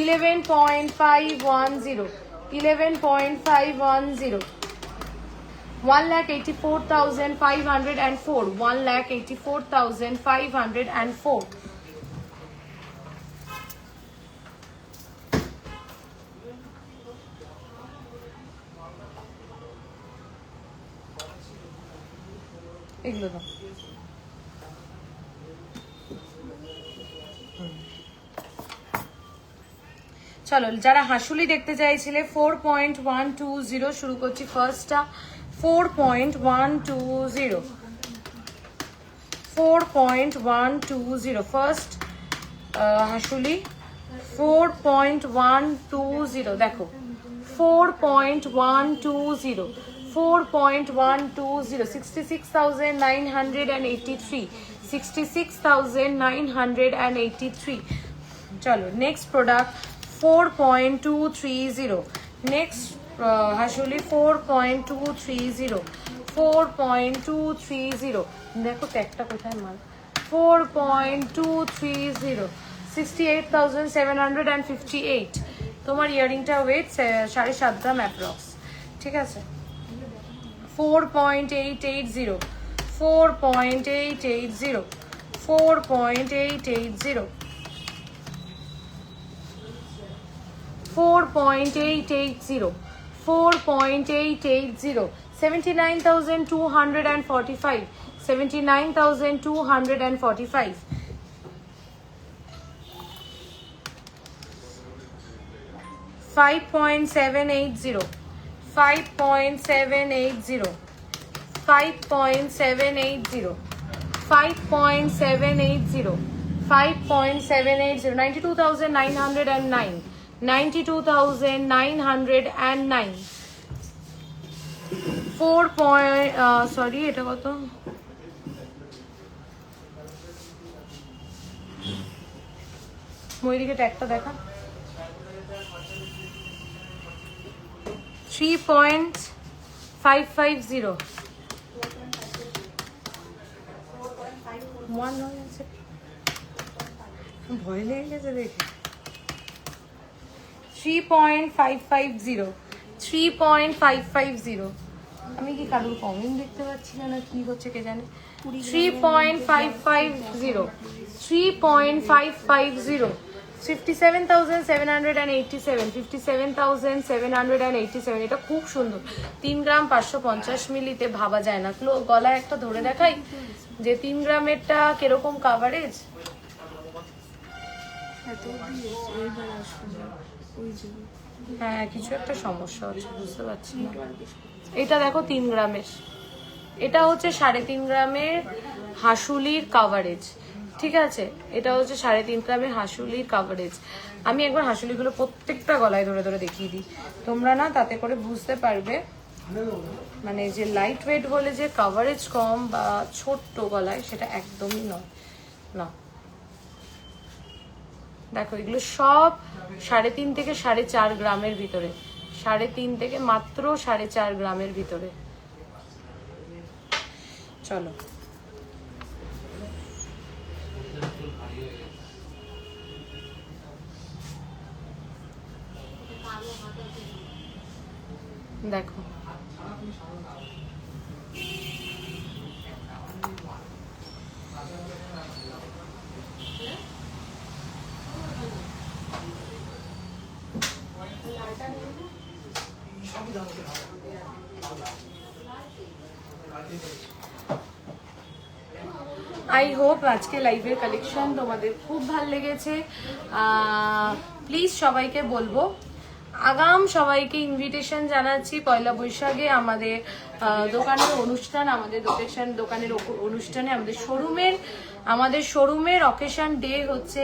11.510, 11.510, 1,84,504, 1,84,504। এগুলো দাও। চলো, যারা হাসুলি দেখতে চাইছিলে 4.120 শুরু করছি। ফার্স্টটা 4.120, 4.120 ফার্স্ট হাসুলি 4.120। দেখো 4.120, 4.120, 66,983, 66,983। চলো, নেক্সট প্রোডাক্ট 4.230, নেক্সট হাসুলি 4.230, 4.230। দেখো ট্যাগটা কোথায় মাল। 4.230, 68,758। তোমার ইয়ারিংটা ওয়েট 7.5 গ্রাম অ্যাপ্রক্স, ঠিক আছে? 4.880, 4.880, 4.880, 4.880, 4.880, 79,245, 79,245, 5.780, 5.780, 5.780, 5.780, 5.780, 92,909, 92,909, 4 এটা কত? ময়ূরীকে ট্যাগটা দেখা। 3.550, 1 হয়ে গেছে, ভয় লেগে গেছে দেখে। 3.550, 3.550, আমি কি কারোর কমেন্ট দেখতে পাচ্ছি না, কি হচ্ছে কে জানে। 3.550, 3.550, 57,787, 57,787, এটা খুব সুন্দর। 3 গ্রাম 550 মিলিতে ভাবা যায় না। গলায় একটা ধরে দেখাই যে 3 গ্রামেরটা কিরকম কাভারেজ। হ্যাঁ, কিছু একটা সমস্যা হচ্ছে, বুঝতে পারছি না। এটা দেখো 3 গ্রামের, এটা হচ্ছে 3.5 গ্রামের হাসুলির কাভারেজ, ঠিক আছে? এটা হচ্ছে 3.5 গ্রামের হাসুলির কাভারেজ। আমি একবার হাসুলিগুলো প্রত্যেকটা গলায় ধরে ধরে দেখিয়ে দিই, তোমরা না তাতে করে বুঝতে পারবে মানে যে লাইট ওয়েট বলে যে কাভারেজ কম বা ছোট্ট গলায়, সেটা একদমই নয়। না দেখো, এগুলো সব 3.5 থেকে 4.5 গ্রামের ভিতরে, 3.5 থেকে মাত্র 4.5 গ্রামের ভিতরে। চলো দেখো, আই হোপ আজকে লাইভের কালেকশন তোমাদের খুব ভালো লেগেছে। প্লিজ সবাইকে বলবো, আগাম সবাইকে ইনভিটেশন জানাচ্ছি পয়লা বৈশাখে আমাদের দোকানের অনুষ্ঠান, আমাদের দোকানের অনুষ্ঠানে আমাদের শোরুমের অকেশন ডে হচ্ছে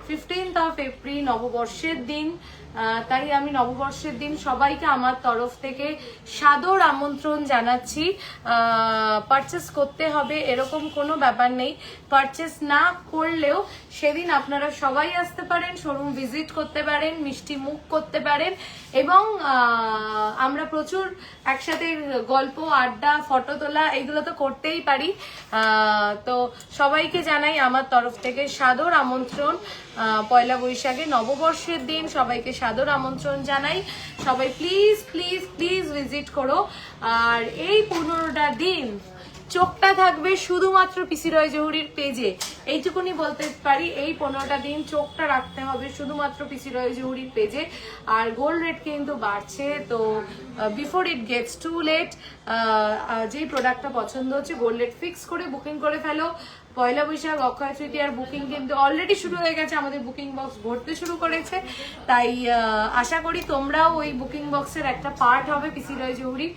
15th of April, নববর্ষের দিন। তাই আমি নববর্ষের দিন সবাইকে আমার তরফ থেকে সাদর আমন্ত্রণ জানাচ্ছি। পারচেস করতে হবে এরকম কোনো ব্যাপার নেই, পারচেস না করলেও সেদিন আপনারা সবাই আসতে পারেন, শোরুম ভিজিট করতে পারেন, মিষ্টি মুখ করতে পারেন, এবং আমরা প্রচুর একসাথে গল্প, আড্ডা, ফটো তোলা এগুলো তো করতেই পারি। তো সবাইকে জানাই আমার তরফ থেকে সাদর আমন্ত্রণ। পয়লা বৈশাখে নববর্ষের দিন সবাইকে সাদর আমন্ত্রণ জানাই। সবাই প্লিজ প্লিজ প্লিজ ভিজিট করো। আর এই 15টা দিন চোখটা থাকবে শুধুমাত্র পিসি রয় জহুরির পেজে, এইটুকুনি বলতে পারি। এই 15টা দিন চোখটা রাখতে হবে শুধুমাত্র পিসি রয় জহুরির পেজে। আর গোল্ড রেট কিন্তু বাড়ছে, তো before it gets too late, যেই প্রোডাক্টটা পছন্দ হচ্ছে গোল্ড রেট ফিক্স করে বুকিং করে ফেলো। পয়লা বৈশাখ, অক্ষয় তৃতীয়ার বুকিং কিন্তু অলরেডি শুরু হয়ে গেছে, আমাদের বুকিং বক্স ভরতে শুরু করেছে। তাই আশা করি তোমরাও ওই বুকিং বক্সের একটা পার্ট হবে পিসি রয় জহুরি।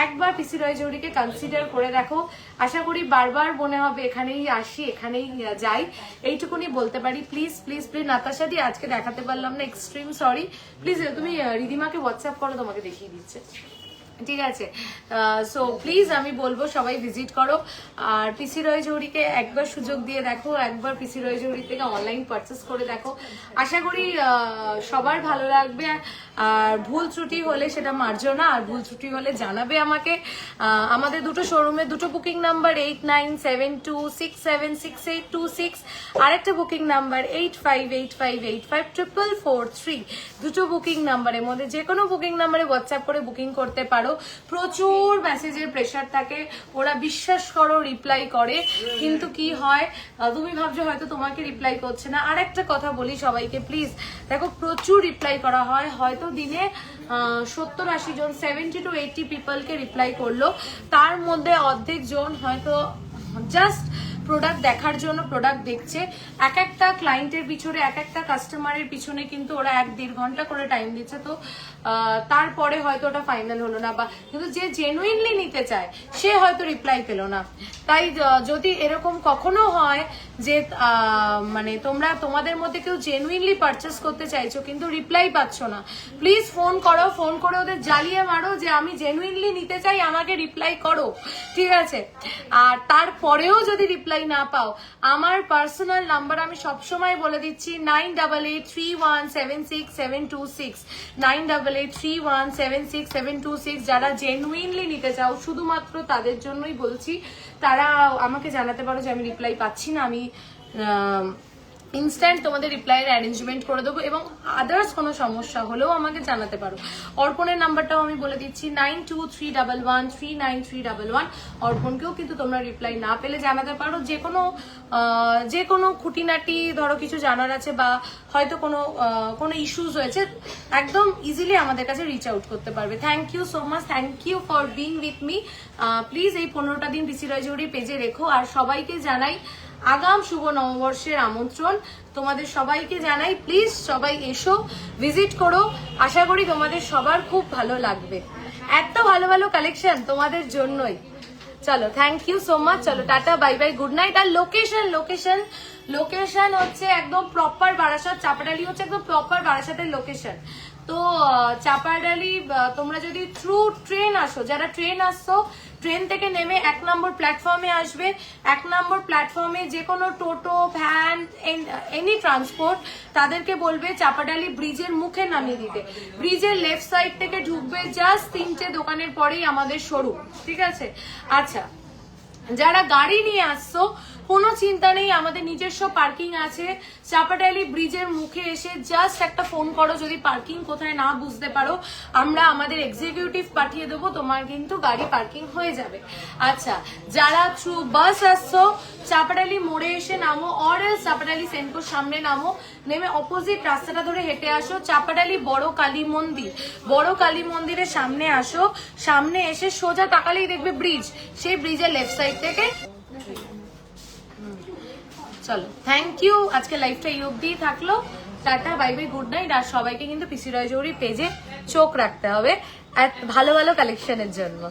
একবার পিসি রয় জহুরিকে কনসিডার করে দেখো, আশা করি বারবার মনে হবে এখানেই আসি, এখানেই যাই, এইটুকুনি বলতে পারি। প্লিজ প্লিজ প্লিজ নাতাশাদি, আজকে দেখাতে পারলাম না, এক্সট্রিম সরি। প্লিজ তুমি রিদিমাকে হোয়াটসঅ্যাপ করো, তোমাকে দেখিয়ে দিচ্ছে, ঠিক আছে? সো প্লিজ আমি বলবো সবাই ভিজিট করো। আর পিসি রয় জহুরিকে একবার সুযোগ দিয়ে দেখো, একবার পিসি রয় জহুরি থেকে অনলাইন পারচেস করে দেখো, আশা করি সবার ভালো লাগবে। আর ভুল ত্রুটি হলে সেটা মার্জনা, আর ভুল ত্রুটি হলে জানাবে আমাকে। আমাদের দুটো শোরুমে দুটো বুকিং নাম্বার 8972676826, আরেকটা বুকিং নাম্বার 8585854443। দুটো বুকিং নাম্বারের মধ্যে যে কোনো বুকিং নাম্বারে হোয়াটসঅ্যাপ করে বুকিং করতে পারো। পারো। প্রচুর মেসেজের প্রেশার থাকে, ওরা বিশ্বাস করো রিপ্লাই করে, কিন্তু কি হয় তুমি ভাবছো হয়তো তোমাকে রিপ্লাই করছে না। আর একটা কথা বলি সবাইকে প্লিজ, দেখো প্রচুর রিপ্লাই করা হয়, হয়তো দিনে 70-80 জন 70 to 80 পিপলকে রিপ্লাই করলো, তার মধ্যে অর্ধেক জন হয়তো জাস্ট প্রোডাক্ট দেখার জন্য প্রোডাক্ট দেখছে। এক একটা ক্লায়েন্টের পিছনে, এক একটা কাস্টমারের পিছনে কিন্তু ওরা 1-1.5 ঘন্টা করে টাইম দিচ্ছে, তো তারপরে হয়তো ওটা ফাইনাল হলো না, বা কিন্তু যে জেনুইনলি নিতে চায় সে হয়তো রিপ্লাই পেলো না। তাই যদি এরকম কখনো হয় যে মানে তোমাদের মধ্যে কেউ জেনুইনলি পারচেস করতে চাইছো কিন্তু রিপ্লাই পাচ্ছ না, প্লিজ ফোন করো, ফোন করে ওদের জ্বালিয়ে মারো যে আমি জেনুইনলি নিতে চাই, আমাকে রিপ্লাই করো, ঠিক আছে? আর তারপরেও যদি রিপ্লাই না পাও, আমার পার্সোনাল নাম্বার আমি সবসময় বলে দিচ্ছি 9883176726, 9883176726। যারা জেনুইনলি নিতে চাও শুধুমাত্র তাদের জন্যই বলছি, তারা আমাকে জানাতে পারো যে আমি রিপ্লাই পাচ্ছি না, আমি ইনস্ট্যান্ট তোমাদের রিপ্লাইয়ের অ্যারেঞ্জমেন্ট করে দেবো, এবং আদার্স কোনো সমস্যা হলেও আমাকে জানাতে পারো। অর্পণের নাম্বারটাও আমি বলে দিচ্ছি 9231139311। অর্পণকেও কিন্তু তোমরা রিপ্লাই না পেলে জানাতে পারো, যে কোনো খুঁটিনাটি ধরো কিছু জানার আছে বা হয়তো কোনো ইস্যুস হয়েছে, একদম ইজিলি আমাদের কাছে রিচ আউট করতে পারবে। Thank you so much, thank you for being with me. Please এই 15টা দিন পিসি রাজৌরি পেজে রেখো। আর সবাইকে জানাই আগাম শুভ নববর্ষের আমন্ত্রণ, তোমাদের সবাইকে জানাই, প্লিজ সবাই এসো, ভিজিট করো, আশা করি তোমাদের সবার খুব ভালো লাগবে। এত ভালো ভালো কালেকশন তোমাদের জন্যই। চলো, থ্যাংক ইউ সো মাচ, চলো tata, bye bye, good night. আর লোকেশন হচ্ছে একদম প্রপার বারাসাত, চাপাডালি হচ্ছে একদম প্রপার বারাসাতের লোকেশন। তো চাপাডালি তোমরা যদি থ্রু ট্রেন আসো, যারা ট্রেন আসছো, ট্রেন থেকে নেমে 1 নম্বর প্ল্যাটফর্মে আসবে। 1 নম্বর প্ল্যাটফর্মে যে কোনো টোটো, ভ্যান, এনি ট্রান্সপোর্ট, তাদেরকে বলবে চাপাডালি ব্রিজের মুখে নামিয়ে দিতে। ব্রিজের লেফট সাইড থেকে ঢুকবে, জাস্ট 3টে দোকানের পরেই আমাদের শোরুম, ঠিক আছে? আচ্ছা, যারা গাড়ি নিয়ে আসছো কোনো চিন্তা নেই, আমাদের নিজস্ব পার্কিং আছে। চাপাডালি ব্রিজের মুখে এসে জাস্ট একটা ফোন করো, যদি পার্কিং কোথায় না বুঝতে পারো আমরা আমাদের এক্সিকিউটিভ পাঠিয়ে দেবো, তোমার কিন্তু গাড়ি পার্কিং হয়ে যাবে। আচ্ছা, যারা থ্রু বাস আসছো, চাপাডালি মোড়ে এসে নামো, অর চাপাডালি সেনকোর সামনে নামো, নেমে অপোজিট রাস্তাটা ধরে হেঁটে আসো, চাপাডালি বড় কালী মন্দিরের সামনে আসো, সামনে এসে সোজা তাকালেই দেখবে ব্রিজ, সেই ব্রিজের লেফট সাইড থেকে। চলো, থ্যাংক ইউ, আজকে লাইফটা এই অবধি থাকলো, tata, bye bye, good night. আর সবাইকে কিন্তু পিসি রাজৌরি পেজে চোখ রাখতে হবে ভালো ভালো কালেকশনের জন্য।